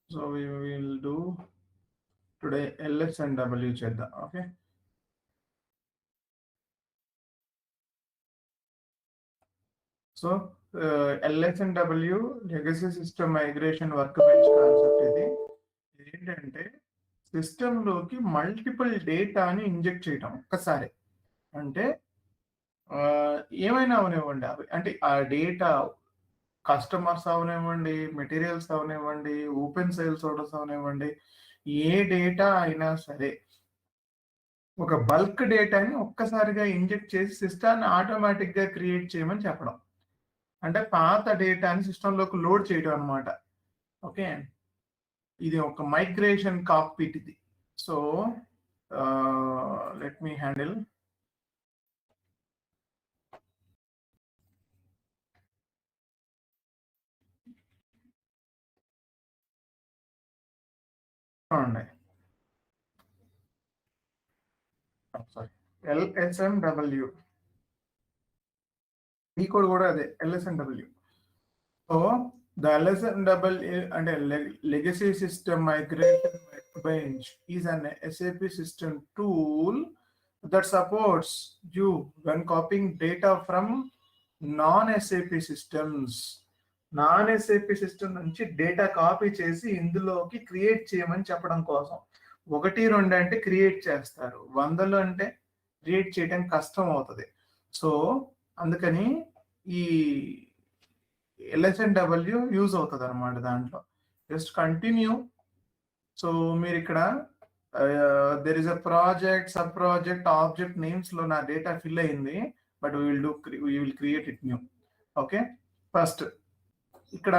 So we will do today LS and W చేద్దాం. Okay. So LS and W legacy system migration workbench concept ఇది ఏంటంటే సిస్టంలోకి multiple డేటాని inject చేయటం ఒక్కసారి. అంటే ఏమైనా అవనివ్వండి అవి, అంటే ఆ డేటా కస్టమర్స్ అవనివ్వండి, మెటీరియల్స్ అవనివ్వండి, ఓపెన్ సేల్స్ ఆర్డర్స్ అవనివ్వండి, ఏ డేటా అయినా సరే ఒక బల్క్ డేటాని ఒక్కసారిగా ఇంజెక్ట్ చేసి సిస్టాన్ని ఆటోమేటిక్గా క్రియేట్ చేయమని చెప్పడం. అంటే పాత డేటాని సిస్టంలోకి లోడ్ చేయడం అనమాట. ఓకే, ఇది ఒక మైగ్రేషన్ కాక్పిట్ ఇది. So let me handle. Sorry, LSMW ఈ కోడ్ కూడా అదే LSMW. సో the LSMW అంటే legacy system migration workbench is an SAP system tool that supports you when copying data from non-SAP systems. Non SAP system నుంచి data copy చేసి ఇందులోకి create చేయమని చెప్పడం కోసం. 1, 2 అంటే క్రియేట్ చేస్తారు, 100 అంటే క్రియేట్ చేయడం కష్టం అవుతుంది. సో అందుకని ఈ LSMW యూజ్ అవుతుంది అనమాట దాంట్లో. Just continue. సో మీరు ఇక్కడ there is a project, sub project, object names లో నా డేటా ఫిల్ అయింది, but we will create it new. Okay, first ఇక్కడ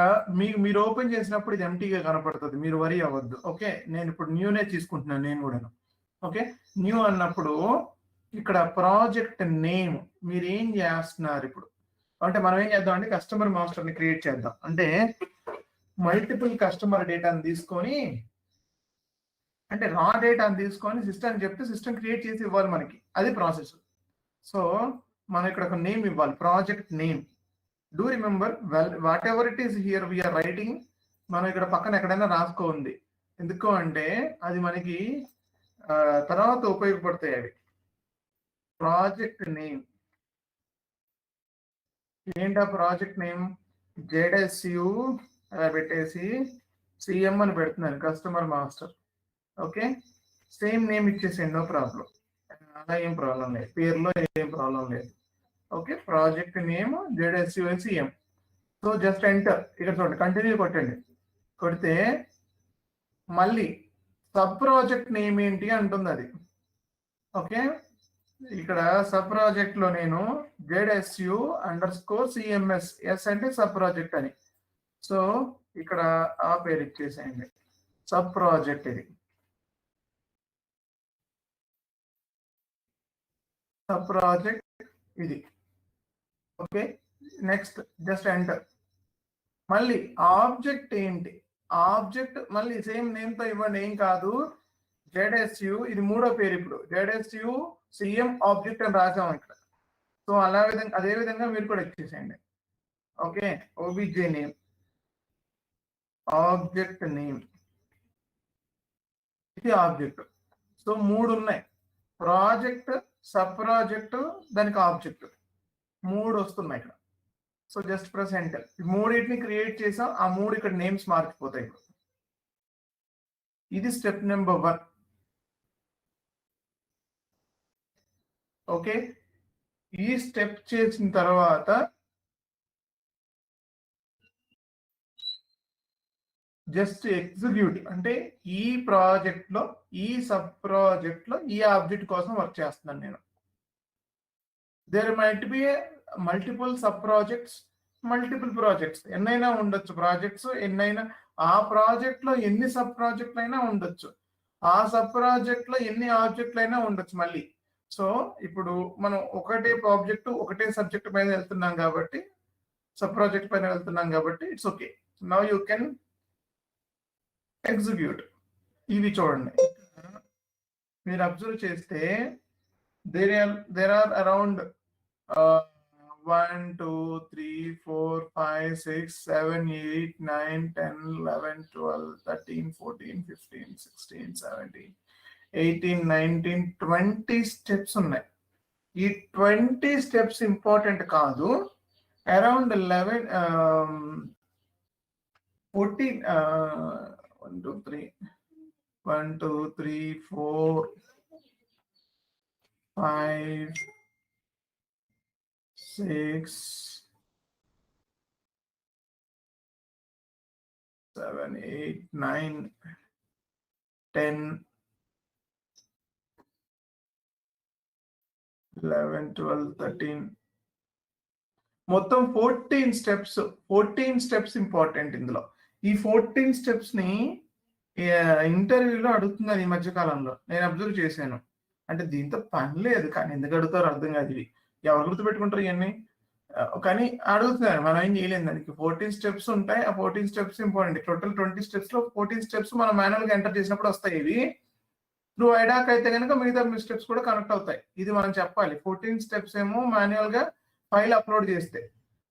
మీరు ఓపెన్ చేసినప్పుడు ఇది ఎంటీగా కనపడుతుంది, మీరు వరీ అవ్వద్దు. ఓకే, నేను ఇప్పుడు న్యూనే తీసుకుంటున్నాను నేను కూడా. ఓకే, న్యూ అన్నప్పుడు ఇక్కడ ప్రాజెక్ట్ నేమ్ మీరు ఏం చేస్తున్నారు ఇప్పుడు అంటే మనం ఏం చేద్దాం అంటే కస్టమర్ మాస్టర్ ని క్రియేట్ చేద్దాం. అంటే మల్టిపుల్ కస్టమర్ డేటాని తీసుకొని, అంటే రా డేటాని తీసుకొని సిస్టమ్ చెప్తే సిస్టమ్ క్రియేట్ చేసి ఇవ్వాలి మనకి, అది ప్రాసెస్. సో మనం ఇక్కడ ఒక నేమ్ ఇవ్వాలి, project name. Do remember whatever it is here we're writing, మనం ఇక్కడ పక్కన ఎక్కడైనా రాసుకోండి. ఎందుకు అంటే అది మనకి తర్వాత ఉపయోగపడతాయి అవి. ప్రాజెక్ట్ నేమ్ ఏంటా ప్రాజెక్ట్ నేమ్? ZSU అలా పెట్టేసి CM అని పెడుతున్నాను, customer master. Okay, same name ఇచ్చేసేయండి, నో ప్రాబ్లం, అలా ఏం ప్రాబ్లం లేదు, పేరులో ఏం ప్రాబ్లం లేదు. Okay, project name ZSU CM. So just enter. ఇక్కడ చూడండి, కంటిన్యూ కొట్టండి. కొడితే మళ్ళీ సబ్ ప్రాజెక్ట్ నేమ్ ఏంటి అంటుంది అది. ఓకే, ఇక్కడ సబ్ ప్రాజెక్ట్ లో నేను ZSU_CMS, ఎస్ అంటే సబ్ ప్రాజెక్ట్ అని. సో ఇక్కడ ఆ పేరు ఇచ్చేసేయండి, సబ్ ప్రాజెక్ట్ ఇది, సబ్ ప్రాజెక్ట్ ఇది. Okay, next just enter. మళ్ళీ ఆబ్జెక్ట్ ఏంటి? ఆబ్జెక్ట్ మళ్ళీ సేమ్ నేమ్ తో ఇవ్వండి, ఏం కాదు. ZSU ఇది మూడో పేరు, ఇప్పుడు ZSU CM ఆబ్జెక్ట్ అని రాసాం ఇక్కడ. సో అదే విధంగా మీరు కూడా ఇచ్చేసేయండి. Okay, OBJ name, object name, ఇది ఆబ్జెక్ట్. సో 3 ఉన్నాయి, ప్రాజెక్ట్, సబ్ ప్రాజెక్ట్, దానికి ఆబ్జెక్ట్, 3 వస్తున్నాయి ఇక్కడ. So just press enter. ఈ 3ని క్రియేట్ చేసాం, ఆ 3 ఇక్కడ నేమ్స్ మారిపోతాయి ఇప్పుడు. ఇది స్టెప్ నెంబర్ 1. ఓకే, ఈ స్టెప్ చేసిన తర్వాత జస్ట్ ఎగ్జిక్యూట్. అంటే ఈ ప్రాజెక్ట్ లో, ఈ సబ్ ప్రాజెక్ట్ లో ఈ ఆబ్జెక్ట్ కోసం వర్క్ చేస్తున్నాను నేను. There might be multiple sub projects, multiple projects, ఎన్నైనా ఉండొచ్చు ప్రాజెక్ట్స్, ఎన్నైనా ఆ ప్రాజెక్ట్ లో ఎన్ని సబ్ ప్రాజెక్టులు అయినా ఉండొచ్చు, ఆ సబ్ ప్రాజెక్ట్ లో ఎన్ని ఆబ్జెక్టులు అయినా ఉండొచ్చు మళ్ళీ. సో ఇప్పుడు మనం ఒకటే ఆబ్జెక్ట్, ఒకటే సబ్జెక్ట్ పైన వెళ్తున్నాం కాబట్టి, సబ్ ప్రాజెక్ట్ పైన వెళ్తున్నాం కాబట్టి it's okay. Now you can execute. ఇవి చూడండి, మీరు అబ్జర్వ్ చేస్తే there are around 1 2 3 4 5 6 7 8 9 10 11 12 13 14 15 16 17 18 19 20 స్టెప్స్ ఉన్నాయి. ఈ 20 స్టెప్స్ ఇంపార్టెంట్ కాదు. అరౌండ్ 11 14 1 2 3 1 2 3 4 5 6 7 8 9 10 11 12 13 మొత్తం 14 స్టెప్స్ ఇంపార్టెంట్ ఇందులో. ఈ 14 స్టెప్స్ ని ఇంటర్వ్యూలో అడుగుతున్నారు ఈ మధ్య కాలంలో, నేను అబ్జర్వ్ చేశాను. అంటే దీంతో పని లేదు, కానీ ఎందుకు అడుగుతారో అర్థం కాదు. ఇవి ఎవరు గుర్తుపెట్టుకుంటారు ఇవన్నీ, కానీ అడుగుతున్నారు. మనం ఏం చేయలేదు దానికి. 14 స్టెప్స్ ఉంటాయి. ఆ 14 స్టెప్స్ ఇంపార్టెంట్. టోటల్ 20 స్టెప్స్ లో 14 స్టెప్స్ మనం మాన్యువల్ గా ఎంటర్ చేసినప్పుడు వస్తాయి. ఇవి నువ్వు ఐడాక్ అయితే కనుక మిగతా స్టెప్స్ కూడా కనెక్ట్ అవుతాయి. ఇది మనం చెప్పాలి. 14 స్టెప్స్ ఏమో మాన్యువల్ గా ఫైల్ అప్లోడ్ చేస్తే,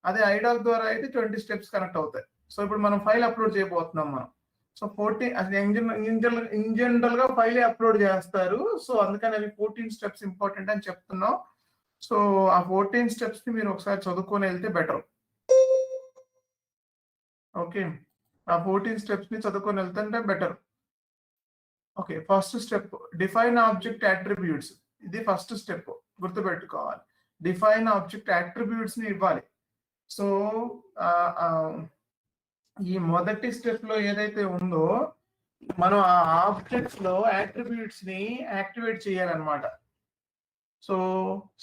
అదే ఐడాక్ ద్వారా అయితే 20 స్టెప్స్ కనెక్ట్ అవుతాయి. సో ఇప్పుడు మనం ఫైల్ అప్లోడ్ చేయబోతున్నాం మనం. సో 14 అసలు ఇన్ జనరల్ గా ఫైల్ అప్లోడ్ చేస్తారు. సో అందుకని అవి 14 స్టెప్స్ ఇంపార్టెంట్ అని చెప్తున్నాం. సో ఆ 14 స్టెప్స్ ని మీరు ఒకసారి చదువుకొని వెళ్తే బెటర్. ఓకే, ఆ 14 స్టెప్స్ ని చదువుకొని వెళ్తుంటే better. Okay, first step define object attributes. ఇది ఫస్ట్ స్టెప్, గుర్తుపెట్టుకోవాలి. డిఫైన్ ఆబ్జెక్ట్ అట్రిబ్యూట్స్ ని ఇవ్వాలి. సో ఈ మొదటి స్టెప్ లో ఏదైతే ఉందో మనం ఆ ఆబ్జెక్ట్స్ లో అట్రిబ్యూట్స్ ని యాక్టివేట్ చేయాలన్నమాట. సో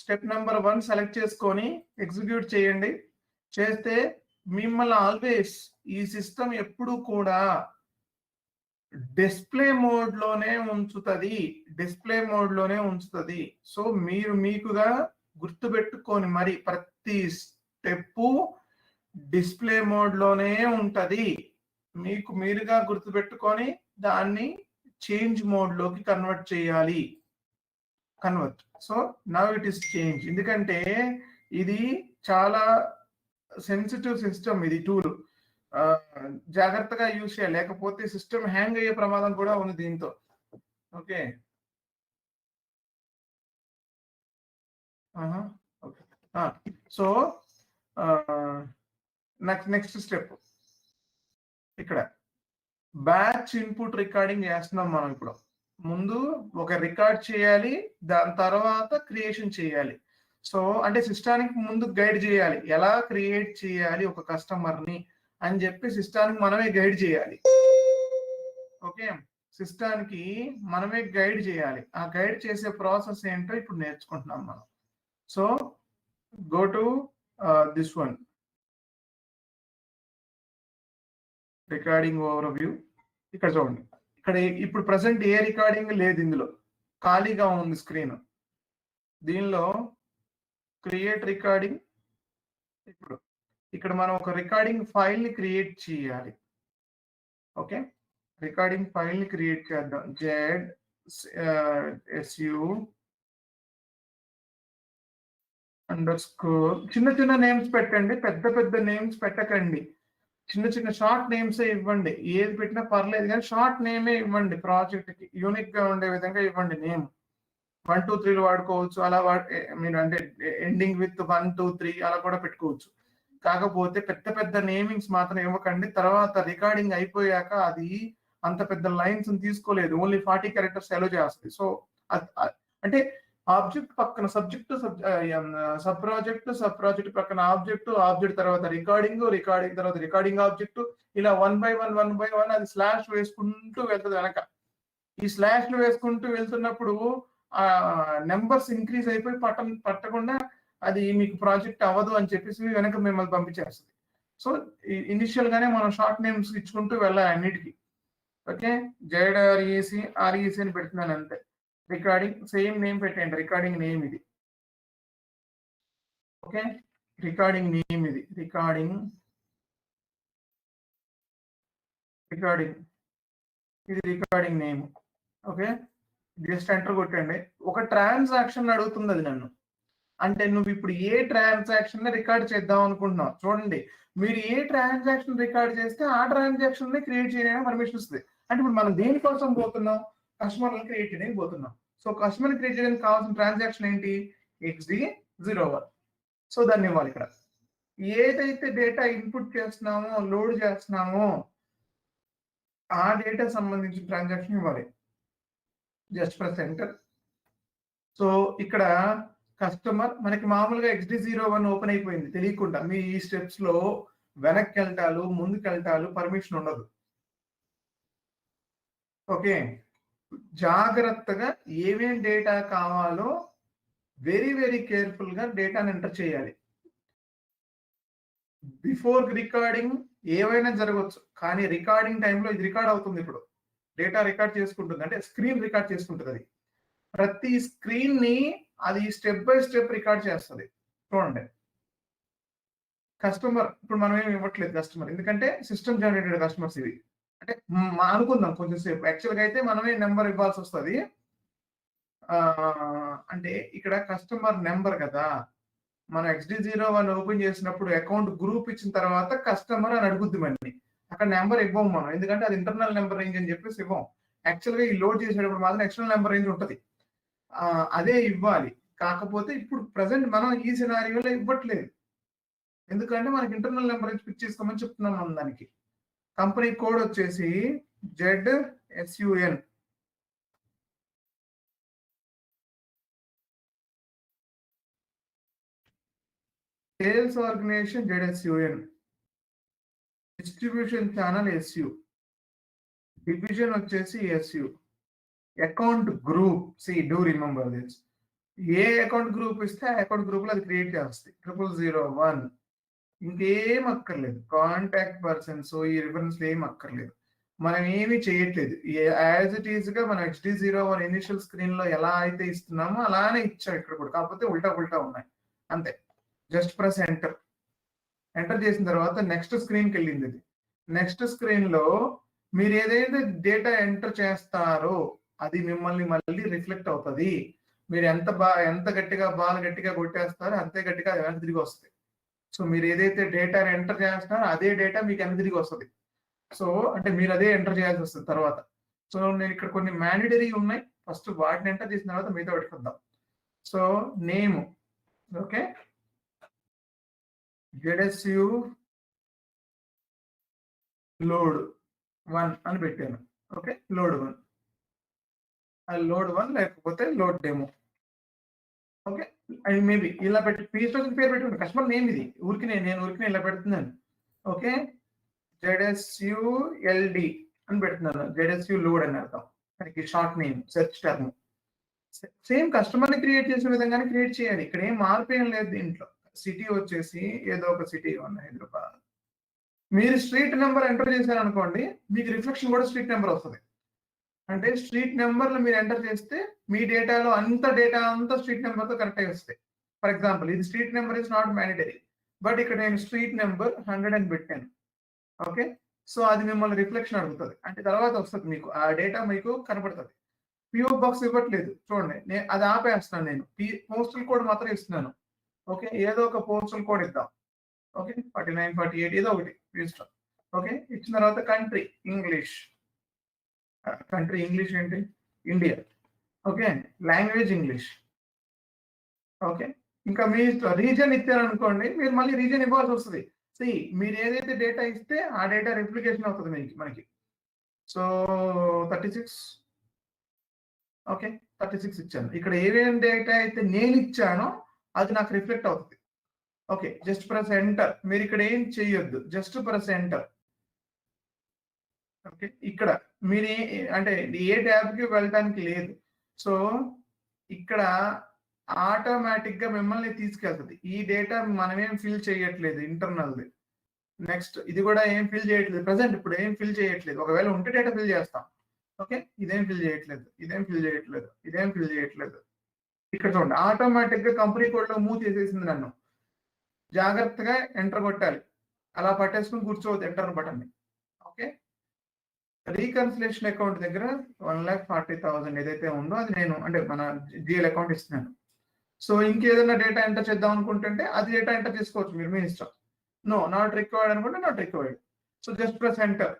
స్టెప్ నెంబర్ 1 సెలెక్ట్ చేసుకొని ఎగ్జిక్యూట్ చేయండి. చేస్తే మిమ్మల్ని ఆల్వేస్ ఈ సిస్టమ్ ఎప్పుడు కూడా డిస్ప్లే మోడ్ లోనే ఉంచుతుంది. సో మీరు మీకుగా గుర్తుపెట్టుకొని మరి ప్రతి స్టెప్ డిస్ప్లే మోడ్ లోనే ఉంటది. మీకు మీరుగా గుర్తుపెట్టుకొని దాన్ని చేంజ్ మోడ్ లోకి కన్వర్ట్ చేయాలి. So now it is change. ఎందుకంటే ఇది చాలా సెన్సిటివ్ సిస్టమ్, ఇది టూల్. జాగ్రత్తగా యూజ్ చేయాలి, లేకపోతే సిస్టమ్ హ్యాంగ్ అయ్యే ప్రమాదం కూడా ఉంది దీంతో. ఓకే, సో నెక్స్ట్ స్టెప్ ఇక్కడ బ్యాచ్ ఇన్పుట్ రికార్డింగ్ చేస్తున్నాం మనం. ఇప్పుడు ముందు ఒక రికార్డ్ చేయాలి, దాని తర్వాత క్రియేషన్ చేయాలి. సో అంటే సిస్టానికి ముందు గైడ్ చేయాలి, ఎలా క్రియేట్ చేయాలి ఒక కస్టమర్ ని అని చెప్పి సిస్టానికి మనమే గైడ్ చేయాలి. ఓకే, సిస్టానికి మనమే గైడ్ చేయాలి. ఆ గైడ్ చేసే ప్రాసెస్ ఏంటో ఇప్పుడు నేర్చుకుంటున్నాం మనం. So go to this one, recording over view. ఇక్కడ చూడండి, ఇక్కడ ఇప్పుడు ప్రజెంట్ ఏ రికార్డింగ్ లేదు, ఇందులో ఖాళీగా ఉంది స్క్రీన్. దీనిలో క్రియేట్ రికార్డింగ్. ఇప్పుడు ఇక్కడ మనం ఒక రికార్డింగ్ ఫైల్ ని క్రియేట్ చేయాలి. ఓకే, రికార్డింగ్ ఫైల్ ని క్రియేట్ చేద్దాం. ZSU_. చిన్న చిన్న నేమ్స్ పెట్టండి, పెద్ద పెద్ద నేమ్స్ పెట్టకండి. చిన్న చిన్న షార్ట్ నేమ్స్ ఇవ్వండి. ఏది పెట్టినా పర్లేదు, కానీ షార్ట్ నేమే ఇవ్వండి. ప్రాజెక్ట్ కి యూనిక్ గా ఉండే విధంగా ఇవ్వండి. నేమ్ 1 2 3 వాడుకోవచ్చు. అలా మీరు అంటే ఎండింగ్ విత్ 1 2 3 అలా కూడా పెట్టుకోవచ్చు. కాకపోతే పెద్ద పెద్ద నేమింగ్స్ మాత్రం ఇవ్వకండి. తర్వాత రికార్డింగ్ అయిపోయాక అది అంత పెద్ద లైన్స్ తీసుకోలేదు, ఓన్లీ 40 క్యారెక్టర్స్ అలో చేస్తుంది. సో అంటే ఆబ్జెక్ట్ పక్కన సబ్జెక్ట్, సబ్ ప్రాజెక్ట్ పక్కన ఆబ్జెక్ట్ తర్వాత రికార్డింగ్ తర్వాత రికార్డింగ్ ఆబ్జెక్ట్, ఇలా 1 by 1 అది స్లాష్ వేసుకుంటూ వెళ్తుంది వెనక. ఈ స్లాష్లు వేసుకుంటూ వెళ్తున్నప్పుడు ఆ నెంబర్స్ ఇంక్రీజ్ అయిపోయి పట్టకుండా అది మీకు ప్రాజెక్ట్ అవ్వదు అని చెప్పేసి వెనక మిమ్మల్ని పంపించేస్తుంది. సో ఇనిషియల్ గానే మనం షార్ట్ నేమ్స్ ఇచ్చుకుంటూ వెళ్ళాలి అన్నిటికీ. ఓకే, ZREC అని పెడుతున్నాను అంతే. రికార్డింగ్ సేమ్ నేమ్ పెట్టండి, రికార్డింగ్ నేమ్ ఇది. ఓకే, రికార్డింగ్ నేమ్ ఇది, రికార్డింగ్ ఇది recording name. Okay, just enter కొట్టండి. ఒక ట్రాన్సాక్షన్ అడుగుతుంది అది నన్ను. అంటే నువ్వు ఇప్పుడు ఏ ట్రాన్సాక్షన్ రికార్డ్ చేద్దాం అనుకుంటున్నావు చూడండి. మీరు ఏ ట్రాన్సాక్షన్ రికార్డ్ చేస్తే ఆ ట్రాన్సాక్షన్ ని క్రియేట్ చేయడానికి పర్మిషన్ వస్తుంది. అంటే ఇప్పుడు మనం దేనికోసం పోతున్నాం? కస్టమర్ క్రియేట్ చేయడానికి పోతున్నాం. సో కస్టమర్ క్రియేట్ చేయడానికి కావాల్సిన ట్రాన్సాక్షన్ ఏంటి? XD01. సో దాన్ని ఇవ్వాలి. ఇక్కడ ఏదైతే డేటా ఇన్పుట్ చేస్తున్నామో లోడ్ చేస్తున్నామో ఆ డేటా సంబంధించిన ట్రాన్సాక్షన్ ఇవ్వాలి. Just press enter. సో ఇక్కడ కస్టమర్ మనకి మామూలుగా XD01 ఓపెన్ అయిపోయింది తెలియకుండా. మీ ఈ స్టెప్స్ లో వెనక్కి వెళ్తాలు ముందుకు వెళ్తాలు పర్మిషన్ ఉండదు. ఓకే, జాగ్రత్తగా ఏమేం డేటా కావాలో వెరీ వెరీ కేర్ఫుల్ గా డేటాను ఎంటర్ చేయాలి. బిఫోర్ రికార్డింగ్ ఏవైనా జరగవచ్చు, కానీ రికార్డింగ్ టైంలో ఇది రికార్డ్ అవుతుంది. ఇప్పుడు డేటా రికార్డ్ చేసుకుంటుంది, అంటే స్క్రీన్ రికార్డ్ చేసుకుంటుంది. అది ప్రతి స్క్రీన్ ని అది స్టెప్ బై స్టెప్ రికార్డ్ చేస్తుంది. చూడండి, కస్టమర్ ఇప్పుడు మనం ఏమి ఇవ్వట్లేదు కస్టమర్, ఎందుకంటే సిస్టమ్ జనరేటెడ్ కస్టమర్స్ ఇవి. అంటే అనుకుందాం కొంచెం సేపు. యాక్చువల్గా అయితే మనమే నెంబర్ ఇవ్వాల్సి వస్తుంది. అంటే ఇక్కడ కస్టమర్ నెంబర్ కదా, మనం XD01 ఓపెన్ చేసినప్పుడు అకౌంట్ గ్రూప్ ఇచ్చిన తర్వాత కస్టమర్ అని అడుగుద్ది మనని. అక్కడ నెంబర్ ఇవ్వం మనం, ఎందుకంటే అది ఇంటర్నల్ నెంబర్ రేంజ్ అని చెప్పేసి ఇవ్వం. యాక్చువల్గా ఈ లోడ్ చేసేటప్పుడు మాత్రం ఎక్స్టర్నల్ నెంబర్ రేంజ్ ఉంటుంది, అదే ఇవ్వాలి. కాకపోతే ఇప్పుడు ప్రజెంట్ మనం ఈ సినారియోలో ఇవ్వట్లేదు, ఎందుకంటే మనకి ఇంటర్నల్ నెంబర్ రేంజ్ పిక్ చేసుకోమని చెప్తున్నాం. మనం దానికి కంపెనీ కోడ్ వచ్చేసి ZSUN. Sales organisation ZSUN, distribution channel SU, division వచ్చేసి SU, account group do remember this. ఏ అకౌంట్ గ్రూప్ ఇస్తే ఆ అకౌంట్ గ్రూప్ లో అది క్రియేట్ చేస్తుంది. 0001. ఇంకేం అక్కర్లేదు. కాంటాక్ట్ పర్సన్స్ ఈ రిఫరెన్స్ ఏం అక్కర్లేదు, మనం ఏమి చేయట్లేదు. యాజ్ ఇట్ ఈస్ గా మనం XD01 ఇనిషియల్ స్క్రీన్ లో ఎలా అయితే ఇస్తున్నామో అలానే ఇచ్చాం ఇక్కడ కూడా, కాకపోతే ఉల్టా ఉన్నాయి అంతే. Just press enter. ఎంటర్ చేసిన తర్వాత నెక్స్ట్ స్క్రీన్కి వెళ్ళింది. ఇది నెక్స్ట్ స్క్రీన్ లో మీరు ఏదైతే డేటా ఎంటర్ చేస్తారో అది మిమ్మల్ని మళ్ళీ రిఫ్లెక్ట్ అవుతుంది. మీరు ఎంత గట్టిగా బాల్ గట్టిగా కొట్టేస్తారో అంతే గట్టిగా అది వెనక్కి తిరిగి వస్తుంది. సో మీరు ఏదైతే డేటా ఎంటర్ చేస్తున్నారో అదే డేటా మీకు వెనక్కి తిరిగి వస్తుంది. సో అంటే మీరు అదే ఎంటర్ చేయాల్సి వస్తుంది తర్వాత. సో నేను ఇక్కడ కొన్ని మ్యాండేటరీ ఉన్నాయి, ఫస్ట్ వాటిని ఎంటర్ చేసిన తర్వాత మిగతా వాటికి వద్దాం. So name, okay, ZSU load 1 అని పెట్టాను. ఓకే, లోడ్ 1, లోడ్ 1 లేకపోతే load demo. Okay, and maybe ఇలా పెట్టి పేరు పెట్టుకోండి. కస్టమర్ నేమ్ ఇది ఊరికి నేను ఊరికి ఇలా పెడుతున్నాను. ఓకే, ZSULD అని పెడుతున్నాను. ZSU లోడ్ అని అర్థం, దానికి short name, search term. Same customer ని క్రియేట్ చేసే విధంగానే క్రియేట్ చేయాలి. ఇక్కడ ఏం మార్పు ఏం లేదు దీంట్లో. సిటీ వచ్చేసి ఏదో ఒక సిటీ ఉంది, హైదరాబాద్. మీరు స్ట్రీట్ నెంబర్ ఎంటర్ చేశారు అనుకోండి, మీకు రిఫ్లెక్షన్ కూడా స్ట్రీట్ నెంబర్ వస్తుంది. అంటే స్ట్రీట్ నెంబర్లు మీరు ఎంటర్ చేస్తే మీ డేటాలో డేటా అంతా స్ట్రీట్ నెంబర్ తో కరెక్ట్ అయి వస్తాయి. ఫర్ ఎగ్జాంపుల్ ఇది street number is not mandatory, but ఇక్కడ నేను స్ట్రీట్ నెంబర్ 100 అని పెట్టాను. ఓకే, సో అది మిమ్మల్ని రిఫ్లెక్షన్ అడుగుతుంది, అంటే తర్వాత వస్తుంది మీకు ఆ డేటా మీకు కనపడుతుంది. PO బాక్స్ ఇవ్వట్లేదు చూడండి, నేను అది ఆపేస్తున్నాను. నేను పోస్టల్ కోడ్ మాత్రం ఇస్తున్నాను. ఓకే, ఏదో ఒక పోస్టల్ కోడ్ ఇద్దాం. ఓకే, 49, 48 ఏదో ఒకటి ఇస్తాం. ఓకే, ఇచ్చిన తర్వాత కంట్రీ ఇంగ్లీష్ ఏంటి? India. Okay, language English. Okay, ఇంకా మీ రీజన్ ఇచ్చారనుకోండి, మీరు మళ్ళీ రీజన్ ఇవ్వాల్సి వస్తుంది. మీరు ఏదైతే డేటా ఇస్తే ఆ డేటా రిప్లికేషన్ అవుతుంది మనకి. సో 36. ఓకే, 36 ఇచ్చాను. ఇక్కడ ఏమేమి డేటా అయితే నేను ఇచ్చానో అది నాకు రిఫ్లెక్ట్ అవుతుంది. Okay, just press enter. మీరు ఇక్కడ ఏం చేయొద్దు, జస్ట్ ప్రెస్ ఎంటర్. ఓకే, ఇక్కడ మీరు అంటే ఏ ట్యాబ్కి వెళ్ళడానికి లేదు. సో ఇక్కడ ఆటోమేటిక్ గా మిమ్మల్ని తీసుకెళ్తుంది. ఈ డేటా మనమేం ఫిల్ చేయట్లేదు ఇంటర్నల్ది. నెక్స్ట్ ఇది కూడా ఏం ఫిల్ చేయట్లేదు ప్రజెంట్, ఇప్పుడు ఏం ఫిల్ చేయట్లేదు. ఒకవేళ ఉంటే డేటా ఫిల్ చేస్తాం. ఓకే, ఇదేం ఫిల్ చేయట్లేదు. ఇక్కడ చూడండి, ఆటోమేటిక్ గా కంపెనీ కోడ్ లో మూవ్ చేసేసింది నన్ను. జాగ్రత్తగా ఎంటర్ కొట్టాలి, అలా పట్టేసుకుని కూర్చోవద్దు ఎంటర్ బటన్ ని. ఓకే, రీకన్సిలేషన్ అకౌంట్ దగ్గర 1,40,000 ఏదైతే ఉందో అది నేను అంటే మన జిఎల్ అకౌంట్ ఇస్తున్నాను. సో ఇంకేదైనా డేటా ఎంటర్ చేద్దాం అనుకుంటుంటే అది డేటా ఎంటర్ చేసుకోవచ్చు మీరు, మీ ఇష్టం. నో నాట్ రిక్వైర్డ్ అనుకుంటే not required. So just press enter.